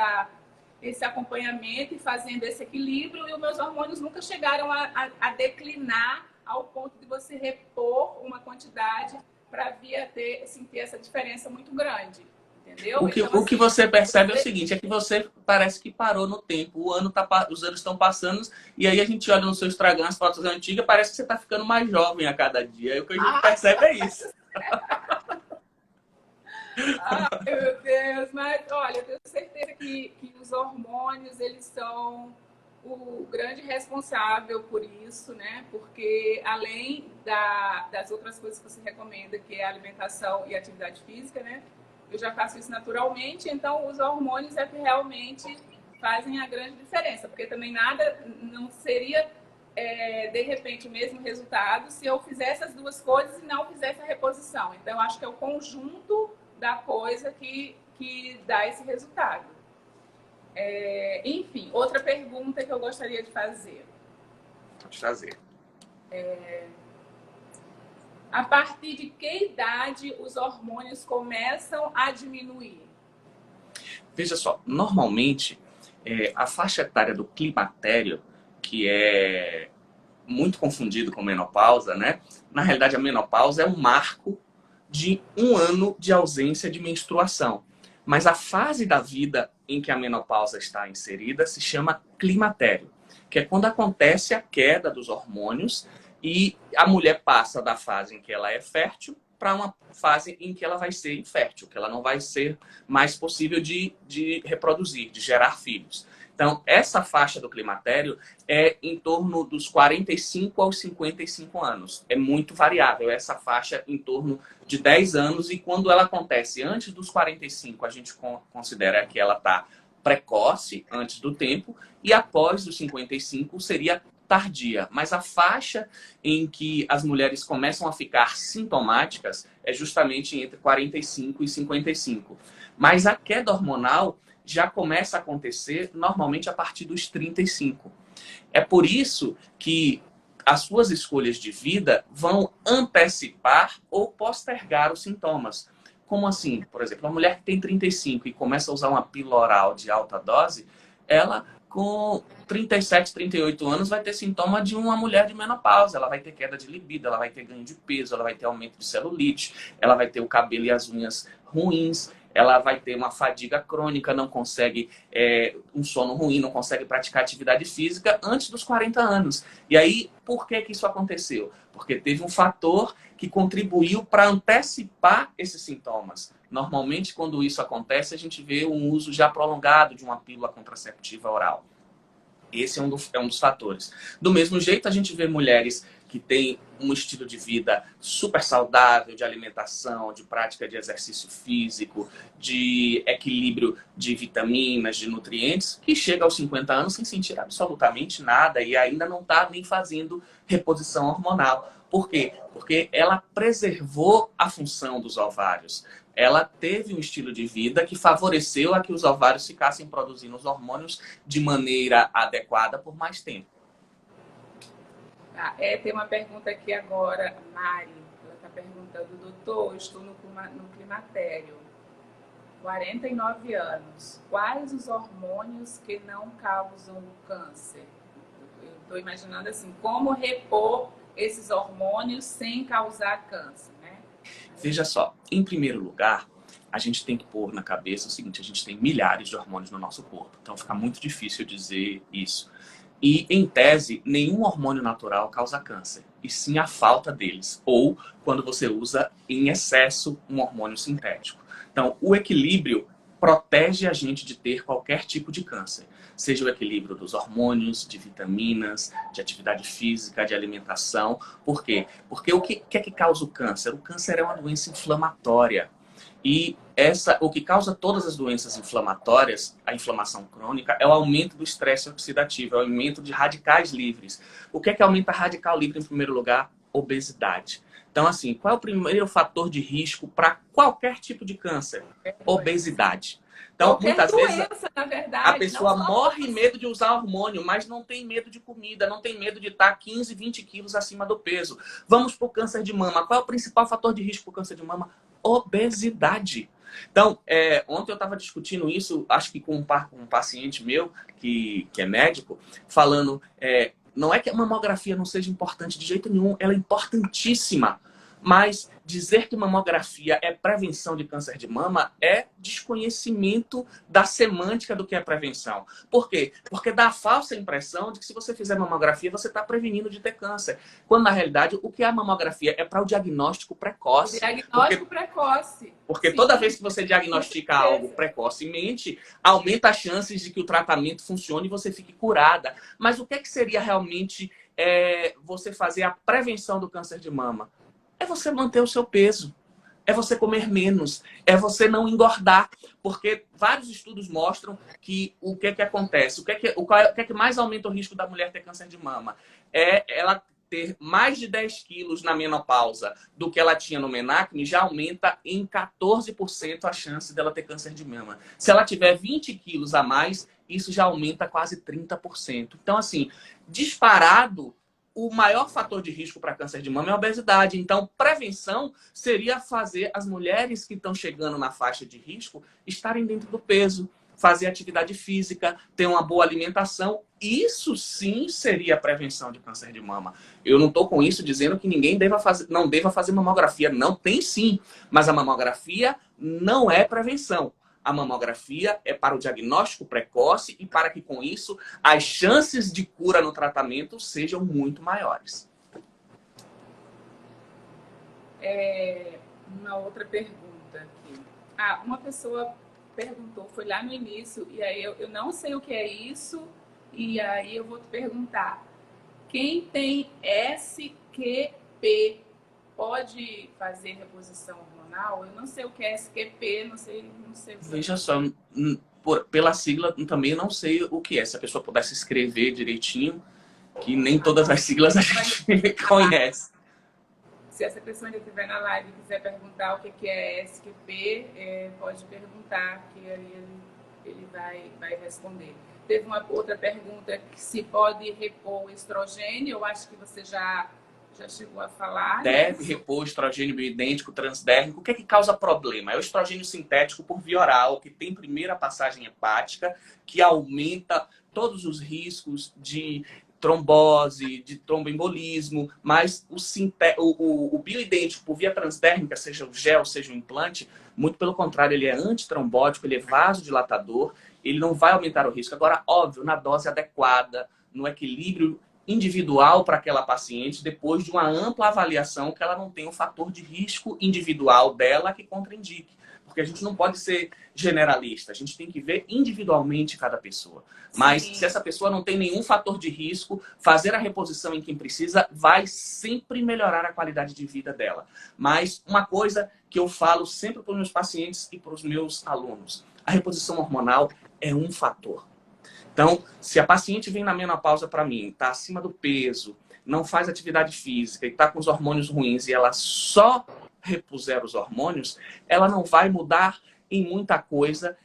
acompanhamento e fazendo esse equilíbrio, e os meus hormônios nunca chegaram a declinar ao ponto de você repor uma quantidade para vir a sentir essa diferença muito grande. Entendeu? Então, O que assim, você percebe é o seguinte, é que você parece que parou no tempo. Os anos estão passando, e aí a gente olha no seu Instagram as fotos antigas, parece que você está ficando mais jovem a cada dia. E o que a gente percebe é isso. Ai, meu Deus, mas olha, eu tenho certeza que os hormônios, eles são o grande responsável por isso, né? Porque além das outras coisas que você recomenda, que é a alimentação e a atividade física, né? Eu já faço isso naturalmente, então os hormônios é que realmente fazem a grande diferença, porque também nada não seria de repente o mesmo resultado se eu fizesse as duas coisas e não fizesse a reposição. Então, eu acho que é o conjunto da coisa que dá esse resultado. Enfim, outra pergunta que eu gostaria de fazer. Pode fazer. A partir de que idade os hormônios começam a diminuir? Veja só, normalmente a faixa etária do climatério, que é muito confundido com menopausa, né? Na realidade, a menopausa é um marco de 1 ano de ausência de menstruação. Mas a fase da vida em que a menopausa está inserida se chama climatério, que é quando acontece a queda dos hormônios e a mulher passa da fase em que ela é fértil para uma fase em que ela vai ser infértil, que ela não vai ser mais possível de reproduzir, de gerar filhos. Então, essa faixa do climatério é em torno dos 45 aos 55 anos. É muito variável essa faixa em torno de 10 anos, e quando ela acontece antes dos 45, a gente considera que ela está precoce, antes do tempo, e após os 55 seria tardia. Mas a faixa em que as mulheres começam a ficar sintomáticas é justamente entre 45 e 55. Mas a queda hormonal já começa a acontecer normalmente a partir dos 35. É por isso que as suas escolhas de vida vão antecipar ou postergar os sintomas. Como assim? Por exemplo, uma mulher que tem 35 e começa a usar uma pílula oral de alta dose, ela com 37, 38 anos vai ter sintoma de uma mulher de menopausa. Ela vai ter queda de libido, ela vai ter ganho de peso, ela vai ter aumento de celulite, ela vai ter o cabelo e as unhas ruins, ela vai ter uma fadiga crônica, não consegue um sono ruim, não consegue praticar atividade física antes dos 40 anos. E aí, por que isso aconteceu? Porque teve um fator que contribuiu para antecipar esses sintomas. Normalmente, quando isso acontece, a gente vê um uso já prolongado de uma pílula contraceptiva oral. Esse é um dos fatores. Do mesmo jeito, a gente vê mulheres que têm um estilo de vida super saudável, de alimentação, de prática de exercício físico, de equilíbrio de vitaminas, de nutrientes, que chega aos 50 anos sem sentir absolutamente nada e ainda não está nem fazendo reposição hormonal. Por quê? Porque ela preservou a função dos ovários. Ela teve um estilo de vida que favoreceu a que os ovários ficassem produzindo os hormônios de maneira adequada por mais tempo. Tem uma pergunta aqui agora, Mari. Ela está perguntando, doutor, eu estou no climatério, 49 anos. Quais os hormônios que não causam câncer? Eu estou imaginando assim, como repor esses hormônios sem causar câncer, né? Veja só, em primeiro lugar, a gente tem que pôr na cabeça o seguinte: a gente tem milhares de hormônios no nosso corpo, então fica muito difícil dizer isso. E, em tese, nenhum hormônio natural causa câncer, e sim a falta deles, ou quando você usa em excesso um hormônio sintético. Então, o equilíbrio protege a gente de ter qualquer tipo de câncer, seja o equilíbrio dos hormônios, de vitaminas, de atividade física, de alimentação. Por quê? Porque o que é que causa o câncer? O câncer é uma doença inflamatória. E o que causa todas as doenças inflamatórias, a inflamação crônica, é o aumento do estresse oxidativo, é o aumento de radicais livres. O que é que aumenta radical livre em primeiro lugar? Obesidade. Então, assim, qual é o primeiro fator de risco para qualquer tipo de câncer? Obesidade. Então, Qualquer muitas vezes doença, na a verdade, não pessoa só morre medo de usar hormônio, mas não tem medo de comida, não tem medo de estar 15, 20 quilos acima do peso. Vamos para o câncer de mama. Qual é o principal fator de risco para o câncer de mama? Obesidade. Então, ontem eu estava discutindo isso, acho que com um paciente meu, que é médico, falando, não é que a mamografia não seja importante de jeito nenhum, ela é importantíssima. Mas dizer que mamografia é prevenção de câncer de mama é desconhecimento da semântica do que é prevenção. Por quê? Porque dá a falsa impressão de que se você fizer mamografia, você está prevenindo de ter câncer. Quando, na realidade, o que é a mamografia? É para o diagnóstico precoce. o diagnóstico precoce. Porque Sim, toda vez que você diagnostica algo precocemente, aumenta as chances de que o tratamento funcione e você fique curada. Mas o que seria realmente você fazer a prevenção do câncer de mama? É você manter o seu peso, é você comer menos, é você não engordar. Porque vários estudos mostram que o que acontece, o que é que mais aumenta o risco da mulher ter câncer de mama? É ela ter mais de 10 quilos na menopausa do que ela tinha no menacne, já aumenta em 14% a chance dela ter câncer de mama. Se ela tiver 20 quilos a mais, isso já aumenta quase 30%. Então, assim, disparado, o maior fator de risco para câncer de mama é a obesidade. Então, prevenção seria fazer as mulheres que estão chegando na faixa de risco estarem dentro do peso, fazer atividade física, ter uma boa alimentação. Isso sim seria prevenção de câncer de mama. Eu não estou com isso dizendo que ninguém não deva fazer mamografia. Não, tem sim. Mas a mamografia não é prevenção. A mamografia é para o diagnóstico precoce e para que, com isso, as chances de cura no tratamento sejam muito maiores. Uma outra pergunta aqui. Uma pessoa perguntou, foi lá no início, e aí eu não sei o que é isso, e aí eu vou te perguntar. Quem tem SQP pode fazer reposição hormonal? Eu não sei o que é SQP, não sei o que é. Veja só, pela sigla também não sei o que é. Se a pessoa pudesse escrever direitinho, que nem todas as siglas a gente conhece. Se essa pessoa ainda estiver na live e quiser perguntar o que é SQP, pode perguntar, que aí ele vai responder. Teve uma outra pergunta, que se pode repor o estrogênio, eu acho que você já chegou a falar. Deve repor estrogênio bioidêntico, transdérmico. O que é que causa problema? É o estrogênio sintético por via oral, que tem primeira passagem hepática, que aumenta todos os riscos de trombose, de tromboembolismo, mas o bioidêntico por via transdérmica, seja o gel, seja o implante, muito pelo contrário, ele é antitrombótico, ele é vasodilatador, ele não vai aumentar o risco. Agora, óbvio, na dose adequada, no equilíbrio individual para aquela paciente, depois de uma ampla avaliação que ela não tem um fator de risco individual dela que contraindique. Porque a gente não pode ser generalista, a gente tem que ver individualmente cada pessoa. Mas se essa pessoa não tem nenhum fator de risco, fazer a reposição em quem precisa vai sempre melhorar a qualidade de vida dela. Mas uma coisa que eu falo sempre para os meus pacientes e para os meus alunos, a reposição hormonal é um fator. Então, se a paciente vem na menopausa para mim, está acima do peso, não faz atividade física e está com os hormônios ruins e ela só repuser os hormônios, ela não vai mudar em muita coisa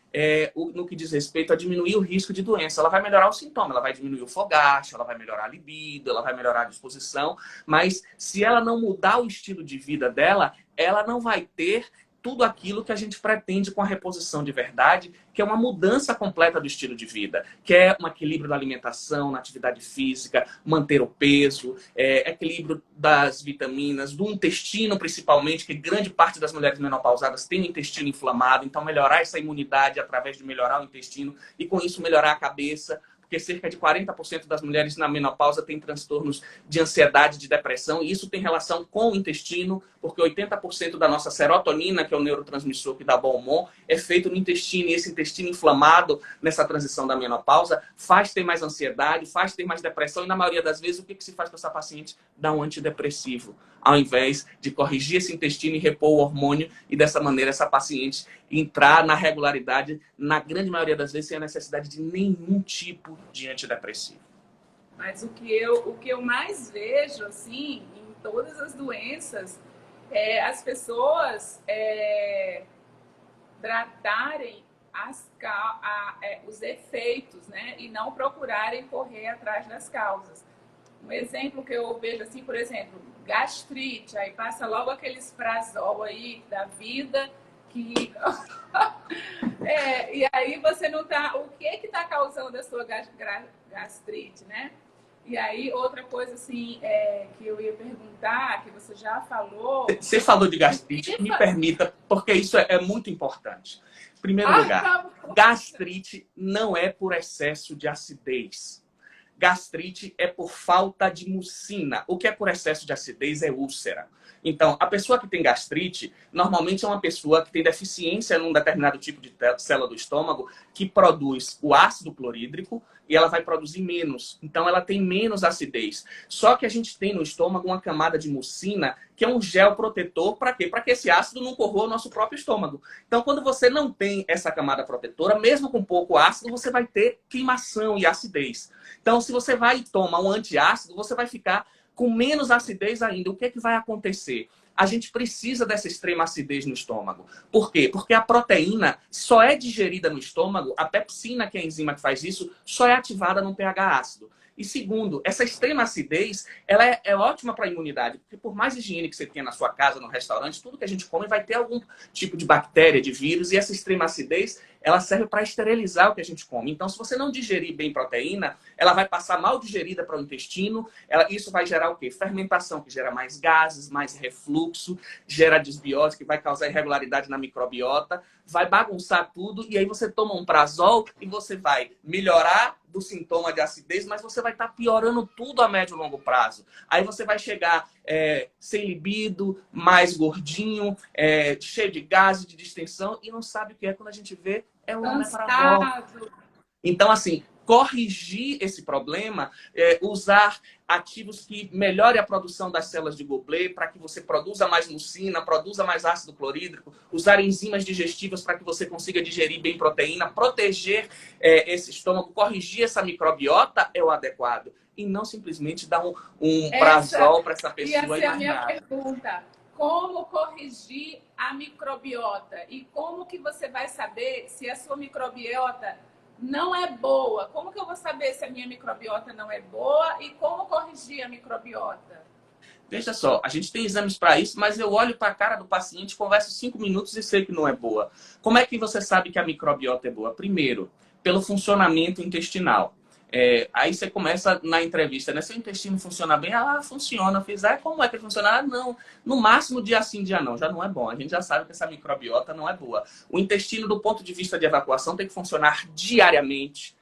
no que diz respeito a diminuir o risco de doença. Ela vai melhorar o sintoma, ela vai diminuir o fogacho, ela vai melhorar a libido, ela vai melhorar a disposição, mas se ela não mudar o estilo de vida dela, ela não vai ter tudo aquilo que a gente pretende com a reposição de verdade, que é uma mudança completa do estilo de vida, que é um equilíbrio da alimentação, na atividade física, manter o peso, equilíbrio das vitaminas, do intestino principalmente, que grande parte das mulheres menopausadas tem o intestino inflamado, então melhorar essa imunidade através de melhorar o intestino e com isso melhorar a cabeça, porque cerca de 40% das mulheres na menopausa têm transtornos de ansiedade, de depressão, e isso tem relação com o intestino, porque 80% da nossa serotonina, que é o neurotransmissor que dá bom humor, é feito no intestino, e esse intestino inflamado nessa transição da menopausa faz ter mais ansiedade, faz ter mais depressão, e na maioria das vezes o que se faz com essa paciente? Dá um antidepressivo, ao invés de corrigir esse intestino e repor o hormônio, e dessa maneira essa paciente entrar na regularidade, na grande maioria das vezes, sem a necessidade de nenhum tipo de antidepressivo. Mas o que eu mais vejo, assim, em todas as doenças, é as pessoas tratarem os efeitos, né? E não procurarem correr atrás das causas. Um exemplo que eu vejo assim, por exemplo, gastrite, aí passa logo aqueles Prazol aí da vida, que e aí você não tá, o que está causando a sua gastrite, né? E aí outra coisa assim que eu ia perguntar, que você já falou. Você falou de gastrite, me permita, porque isso é muito importante. Em primeiro lugar, gastrite não é por excesso de acidez. Gastrite é por falta de mucina. O que é por excesso de acidez é úlcera. Então, a pessoa que tem gastrite, normalmente é uma pessoa que tem deficiência num determinado tipo de célula do estômago que produz o ácido clorídrico e ela vai produzir menos. Então, ela tem menos acidez. Só que a gente tem no estômago uma camada de mucina que é um gel protetor para quê? Para que esse ácido não corroa o nosso próprio estômago. Então, quando você não tem essa camada protetora, mesmo com pouco ácido, você vai ter queimação e acidez. Então, se você vai e toma um antiácido, você vai ficar com menos acidez ainda. O que é que vai acontecer? A gente precisa dessa extrema acidez no estômago. Por quê? Porque a proteína só é digerida no estômago, a pepsina, que é a enzima que faz isso, só é ativada no pH ácido. E segundo, essa extrema acidez, ela é ótima para a imunidade, porque por mais higiene que você tenha na sua casa, no restaurante, tudo que a gente come vai ter algum tipo de bactéria, de vírus, e essa extrema acidez, ela serve para esterilizar o que a gente come. Então, se você não digerir bem proteína, ela vai passar mal digerida para o intestino, isso vai gerar o quê? Fermentação, que gera mais gases, mais refluxo, gera desbiose, que vai causar irregularidade na microbiota, vai bagunçar tudo, e aí você toma um Prazol e você vai melhorar do sintoma de acidez, mas você vai estar piorando tudo a médio e longo prazo. Aí você vai chegar sem libido, mais gordinho, cheio de gases, de distensão, e não sabe o que é quando a gente vê o omeprazol. Então, assim, corrigir esse problema, usar ativos que melhorem a produção das células de Goblet para que você produza mais mucina, produza mais ácido clorídrico, usar enzimas digestivas para que você consiga digerir bem proteína, proteger esse estômago, corrigir essa microbiota é o adequado. E não simplesmente dar um Prazol para essa pessoa. Essa é a minha pergunta. Como corrigir a microbiota? E como que você vai saber se a sua microbiota não é boa? Como que eu vou saber se a minha microbiota não é boa e como corrigir a microbiota? Veja só, a gente tem exames para isso, mas eu olho para a cara do paciente, converso 5 minutos e sei que não é boa. Como é que você sabe que a microbiota é boa? Primeiro, pelo funcionamento intestinal. Aí você começa na entrevista, né? Seu intestino funciona bem? Ah, funciona. Fiz, como é que funciona? Ah, não. No máximo dia sim, dia não. Já não é bom. A gente já sabe que essa microbiota não é boa. O intestino, do ponto de vista de evacuação, tem que funcionar diariamente.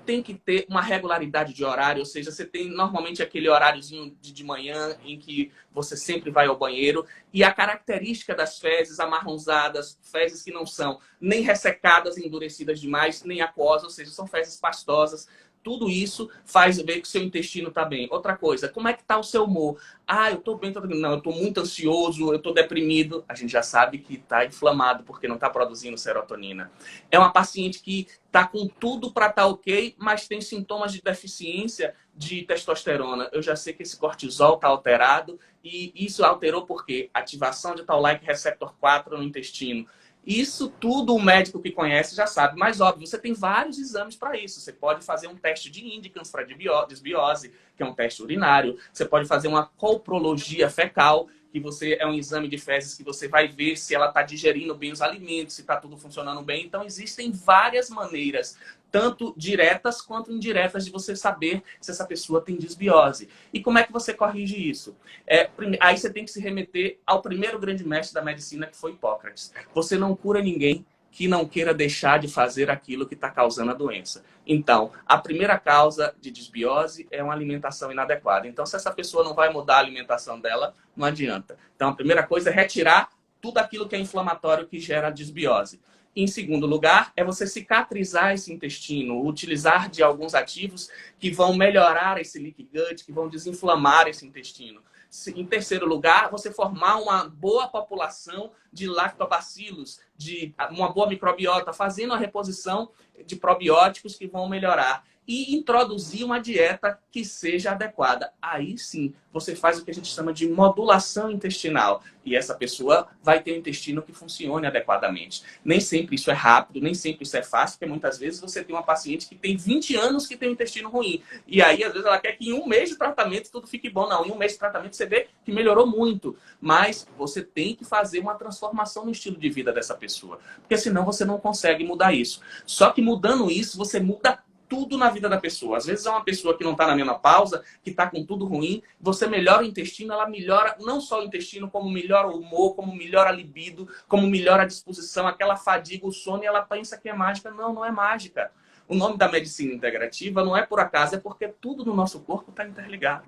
Tem que ter uma regularidade de horário, ou seja, você tem normalmente aquele horáriozinho de manhã em que você sempre vai ao banheiro, e a característica das fezes amarronzadas, fezes que não são nem ressecadas, endurecidas demais, nem aquosas, ou seja, são fezes pastosas. Tudo isso faz ver que o seu intestino está bem. Outra coisa, como é que está o seu humor? Ah, eu estou bem, não, eu estou muito ansioso, eu estou deprimido. A gente já sabe que está inflamado porque não está produzindo serotonina. É uma paciente que está com tudo para estar ok, mas tem sintomas de deficiência de testosterona. Eu já sei que esse cortisol está alterado e isso alterou por quê? Ativação de Toll-like receptor 4 no intestino. Isso tudo o médico que conhece já sabe, mas óbvio, você tem vários exames para isso. Você pode fazer um teste de índicans para desbiose, que é um teste urinário. Você pode fazer uma coprologia fecal, que é um exame de fezes que você vai ver se ela está digerindo bem os alimentos, se está tudo funcionando bem. Então, existem várias maneiras, tanto diretas quanto indiretas, de você saber se essa pessoa tem desbiose. E como é que você corrige isso? Aí você tem que se remeter ao primeiro grande mestre da medicina, que foi Hipócrates. Você não cura ninguém que não queira deixar de fazer aquilo que está causando a doença. Então, a primeira causa de desbiose é uma alimentação inadequada. Então, se essa pessoa não vai mudar a alimentação dela, não adianta. Então, a primeira coisa é retirar tudo aquilo que é inflamatório que gera desbiose. Em segundo lugar, é você cicatrizar esse intestino, utilizar de alguns ativos que vão melhorar esse leaky gut, que vão desinflamar esse intestino. Em terceiro lugar, você formar uma boa população de lactobacilos, de uma boa microbiota, fazendo a reposição de probióticos que vão melhorar. E introduzir uma dieta que seja adequada. Aí sim, você faz o que a gente chama de modulação intestinal. E essa pessoa vai ter um intestino que funcione adequadamente. Nem sempre isso é rápido, nem sempre isso é fácil, porque muitas vezes você tem uma paciente que tem 20 anos que tem um intestino ruim. E aí, às vezes, ela quer que em um mês de tratamento tudo fique bom. Não, em um mês de tratamento você vê que melhorou muito. Mas você tem que fazer uma transformação no estilo de vida dessa pessoa. Porque senão você não consegue mudar isso. Só que mudando isso, você muda tudo na vida da pessoa. Às vezes é uma pessoa que não está na menopausa, que está com tudo ruim, você melhora o intestino, ela melhora não só o intestino, como melhora o humor, como melhora a libido, como melhora a disposição, aquela fadiga, o sono, e ela pensa que é mágica. Não, não é mágica. O nome da medicina integrativa não é por acaso, é porque tudo no nosso corpo está interligado.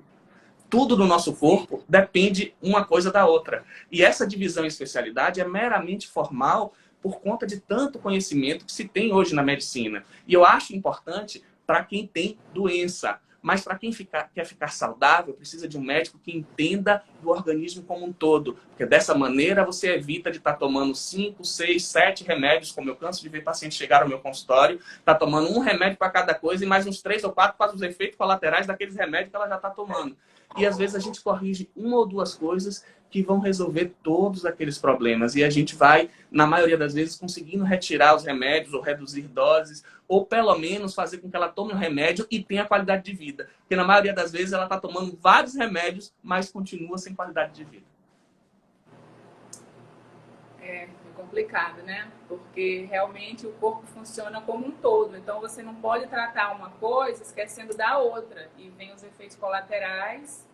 Tudo no nosso corpo depende uma coisa da outra. E essa divisão em especialidade é meramente formal, por conta de tanto conhecimento que se tem hoje na medicina. E eu acho importante para quem tem doença. Mas para quem quer ficar saudável, precisa de um médico que entenda do organismo como um todo. Porque dessa maneira você evita de estar tomando 5, 6, 7 remédios, como eu canso de ver pacientes chegar ao meu consultório, está tomando um remédio para cada coisa e mais uns 3 ou 4 para os efeitos colaterais daqueles remédios que ela já está tomando. E às vezes a gente corrige uma ou duas coisas que vão resolver todos aqueles problemas. E a gente vai, na maioria das vezes, conseguindo retirar os remédios ou reduzir doses, ou pelo menos fazer com que ela tome o remédio e tenha qualidade de vida. Porque na maioria das vezes ela está tomando vários remédios, mas continua sem qualidade de vida. É complicado, né? Porque realmente o corpo funciona como um todo. Então você não pode tratar uma coisa esquecendo da outra. E vem os efeitos colaterais.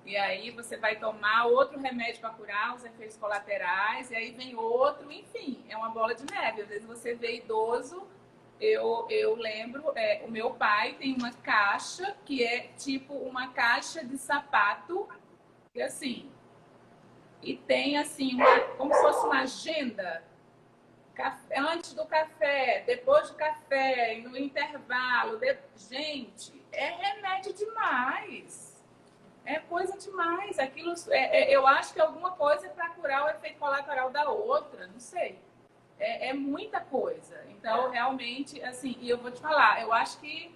E aí você vai tomar outro remédio para curar os efeitos colaterais, e aí vem outro, enfim, é uma bola de neve. Às vezes você vê idoso, eu lembro, o meu pai tem uma caixa que é tipo uma caixa de sapato, e assim, e tem assim, como se fosse uma agenda, antes do café, depois do café, no intervalo. Gente, é remédio demais. É coisa demais. Aquilo, eu acho que alguma coisa é para curar o efeito colateral da outra. Não sei. É muita coisa. Então, realmente, assim, e eu vou te falar, eu acho que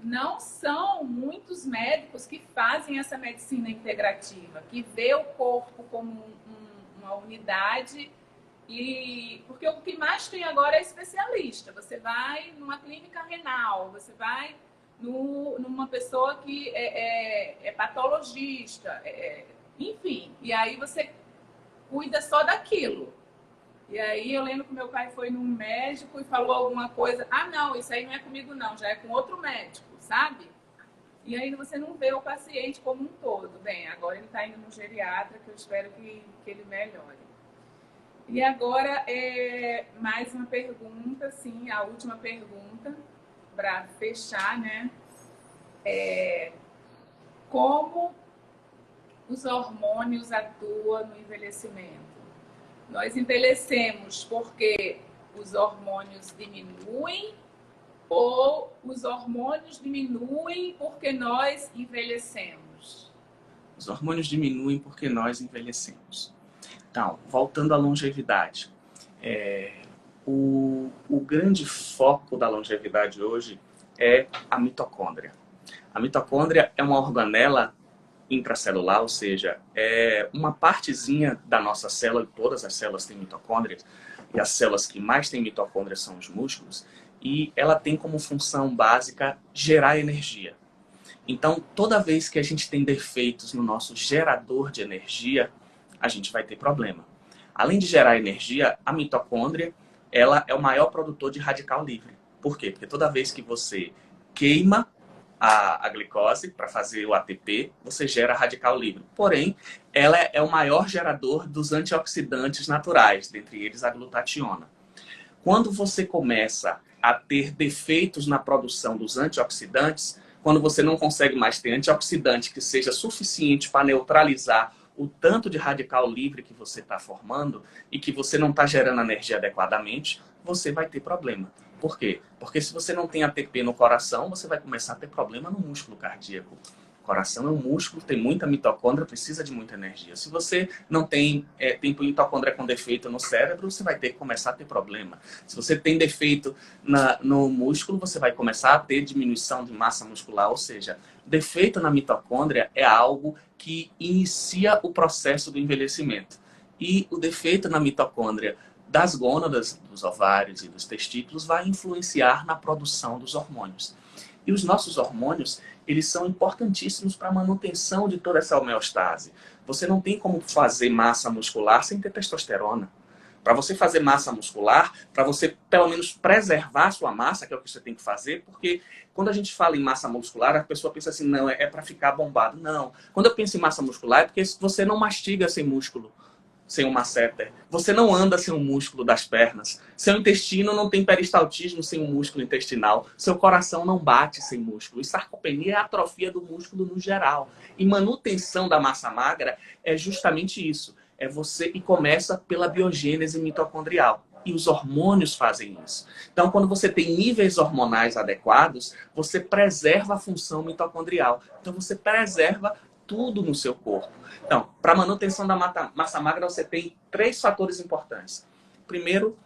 não são muitos médicos que fazem essa medicina integrativa, que vê o corpo como uma unidade. Porque o que mais tem agora é especialista. Você vai numa clínica renal, você vai numa pessoa que é patologista, enfim, e aí você cuida só daquilo. E aí eu lembro que meu pai foi num médico e falou alguma coisa, não, isso aí não é comigo não, já é com outro médico, sabe? E aí você não vê o paciente como um todo. Bem, agora ele está indo no geriatra, que eu espero que ele melhore. E agora, mais uma pergunta, sim, a última pergunta, para fechar, né? Como os hormônios atuam no envelhecimento? Nós envelhecemos porque os hormônios diminuem ou os hormônios diminuem porque nós envelhecemos? Os hormônios diminuem porque nós envelhecemos. Então, voltando à longevidade. O grande foco da longevidade hoje é a mitocôndria. A mitocôndria é uma organela intracelular, ou seja, é uma partezinha da nossa célula, todas as células têm mitocôndrias, e as células que mais têm mitocôndrias são os músculos, e ela tem como função básica gerar energia. Então, toda vez que a gente tem defeitos no nosso gerador de energia, a gente vai ter problema. Além de gerar energia, a mitocôndria, ela é o maior produtor de radical livre. Por quê? Porque toda vez que você queima a glicose para fazer o ATP, você gera radical livre. Porém, ela é o maior gerador dos antioxidantes naturais, dentre eles a glutationa. Quando você começa a ter defeitos na produção dos antioxidantes, quando você não consegue mais ter antioxidante que seja suficiente para neutralizar o tanto de radical livre que você está formando e que você não está gerando energia adequadamente, você vai ter problema. Por quê? Porque se você não tem ATP no coração, você vai começar a ter problema no músculo cardíaco. O coração é um músculo, tem muita mitocôndria, precisa de muita energia. Se você não tem mitocôndria com defeito no cérebro, você vai ter que começar a ter problema. Se você tem defeito no músculo, você vai começar a ter diminuição de massa muscular. Ou seja, defeito na mitocôndria é algo que inicia o processo do envelhecimento. E o defeito na mitocôndria das gônadas, dos ovários e dos testículos vai influenciar na produção dos hormônios. E os nossos hormônios, eles são importantíssimos para a manutenção de toda essa homeostase. Você não tem como fazer massa muscular sem ter testosterona. Para você fazer massa muscular, para você pelo menos preservar a sua massa, que é o que você tem que fazer, porque quando a gente fala em massa muscular, a pessoa pensa assim, não, é para ficar bombado. Não. Quando eu penso em massa muscular, é porque você não mastiga sem músculo, sem um masseter. Você não anda sem o músculo das pernas. Seu intestino não tem peristaltismo sem o músculo intestinal. Seu coração não bate sem músculo. E sarcopenia é a atrofia do músculo no geral. E manutenção da massa magra é justamente isso. É você e começa pela biogênese mitocondrial. E os hormônios fazem isso. Então, quando você tem níveis hormonais adequados, você preserva a função mitocondrial. Então, você preserva tudo no seu corpo. Então, para a manutenção da massa magra, você tem 3 fatores importantes. Primeiro,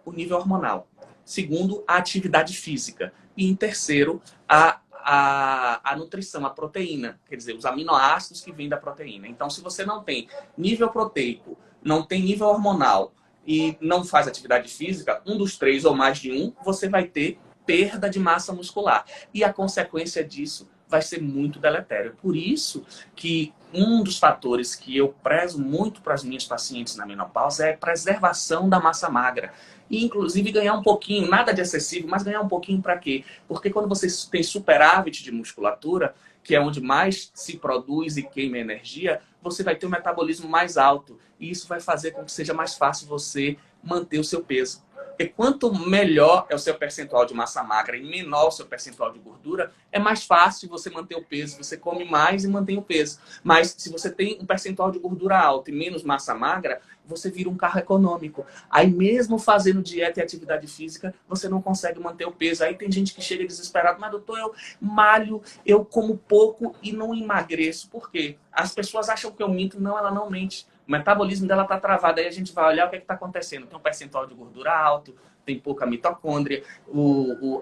o nível hormonal. Segundo, a atividade física. E em terceiro, a nutrição, a proteína. Quer dizer, os aminoácidos que vêm da proteína. Então, se você não tem nível proteico, não tem nível hormonal e não faz atividade física, um dos 3 ou mais de um, você vai ter perda de massa muscular. E a consequência disso vai ser muito deletério. Por isso que um dos fatores que eu prezo muito para as minhas pacientes na menopausa é a preservação da massa magra. E, inclusive, ganhar um pouquinho, nada de excessivo, mas ganhar um pouquinho para quê? Porque quando você tem superávit de musculatura, que é onde mais se produz e queima energia, você vai ter um metabolismo mais alto. E isso vai fazer com que seja mais fácil você manter o seu peso. Porque quanto melhor é o seu percentual de massa magra e menor o seu percentual de gordura, é mais fácil você manter o peso. Você come mais e mantém o peso. Mas se você tem um percentual de gordura alto e menos massa magra, você vira um carro econômico. Aí mesmo fazendo dieta e atividade física, você não consegue manter o peso. Aí tem gente que chega desesperado, mas doutor, eu malho, eu como pouco e não emagreço. Por quê? As pessoas acham que eu minto. Não, ela não mente. O metabolismo dela está travado. Aí a gente vai olhar o que está acontecendo. Tem um percentual de gordura alto, tem pouca mitocôndria,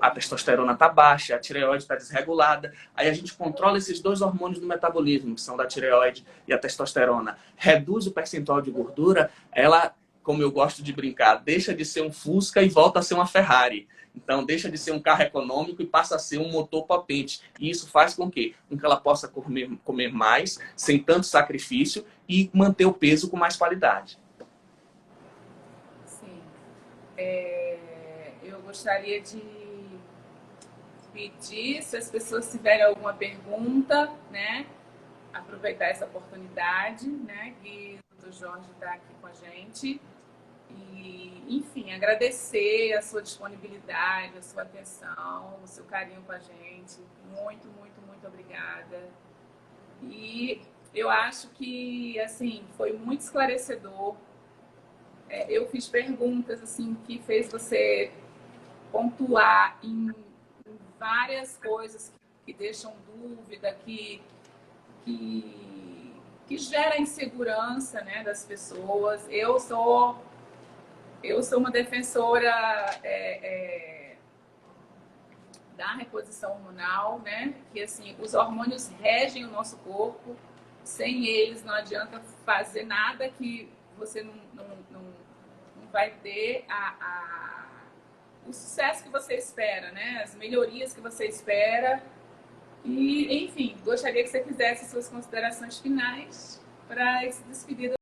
a testosterona está baixa, a tireoide está desregulada. Aí a gente controla esses 2 hormônios do metabolismo, que são da tireoide e a testosterona. Reduz o percentual de gordura, ela, como eu gosto de brincar, deixa de ser um Fusca e volta a ser uma Ferrari. Então, deixa de ser um carro econômico e passa a ser um motor potente. E isso faz com que ela possa comer mais, sem tanto sacrifício, e manter o peso com mais qualidade. Sim. Eu gostaria de pedir, se as pessoas tiverem alguma pergunta, né? Aproveitar essa oportunidade, né? Que o Dr. Jorge está aqui com a gente. E, enfim, agradecer a sua disponibilidade, a sua atenção, o seu carinho com a gente. Muito, muito, muito obrigada. E eu acho que, assim, foi muito esclarecedor. Eu fiz perguntas, assim, que fez você pontuar em várias coisas que deixam dúvida, que gera insegurança, né, das pessoas. Eu sou uma defensora da reposição hormonal, né? Que assim, os hormônios regem o nosso corpo. Sem eles não adianta fazer nada, que você não vai ter o sucesso que você espera, né? As melhorias que você espera. E, enfim, gostaria que você fizesse suas considerações finais para se despedir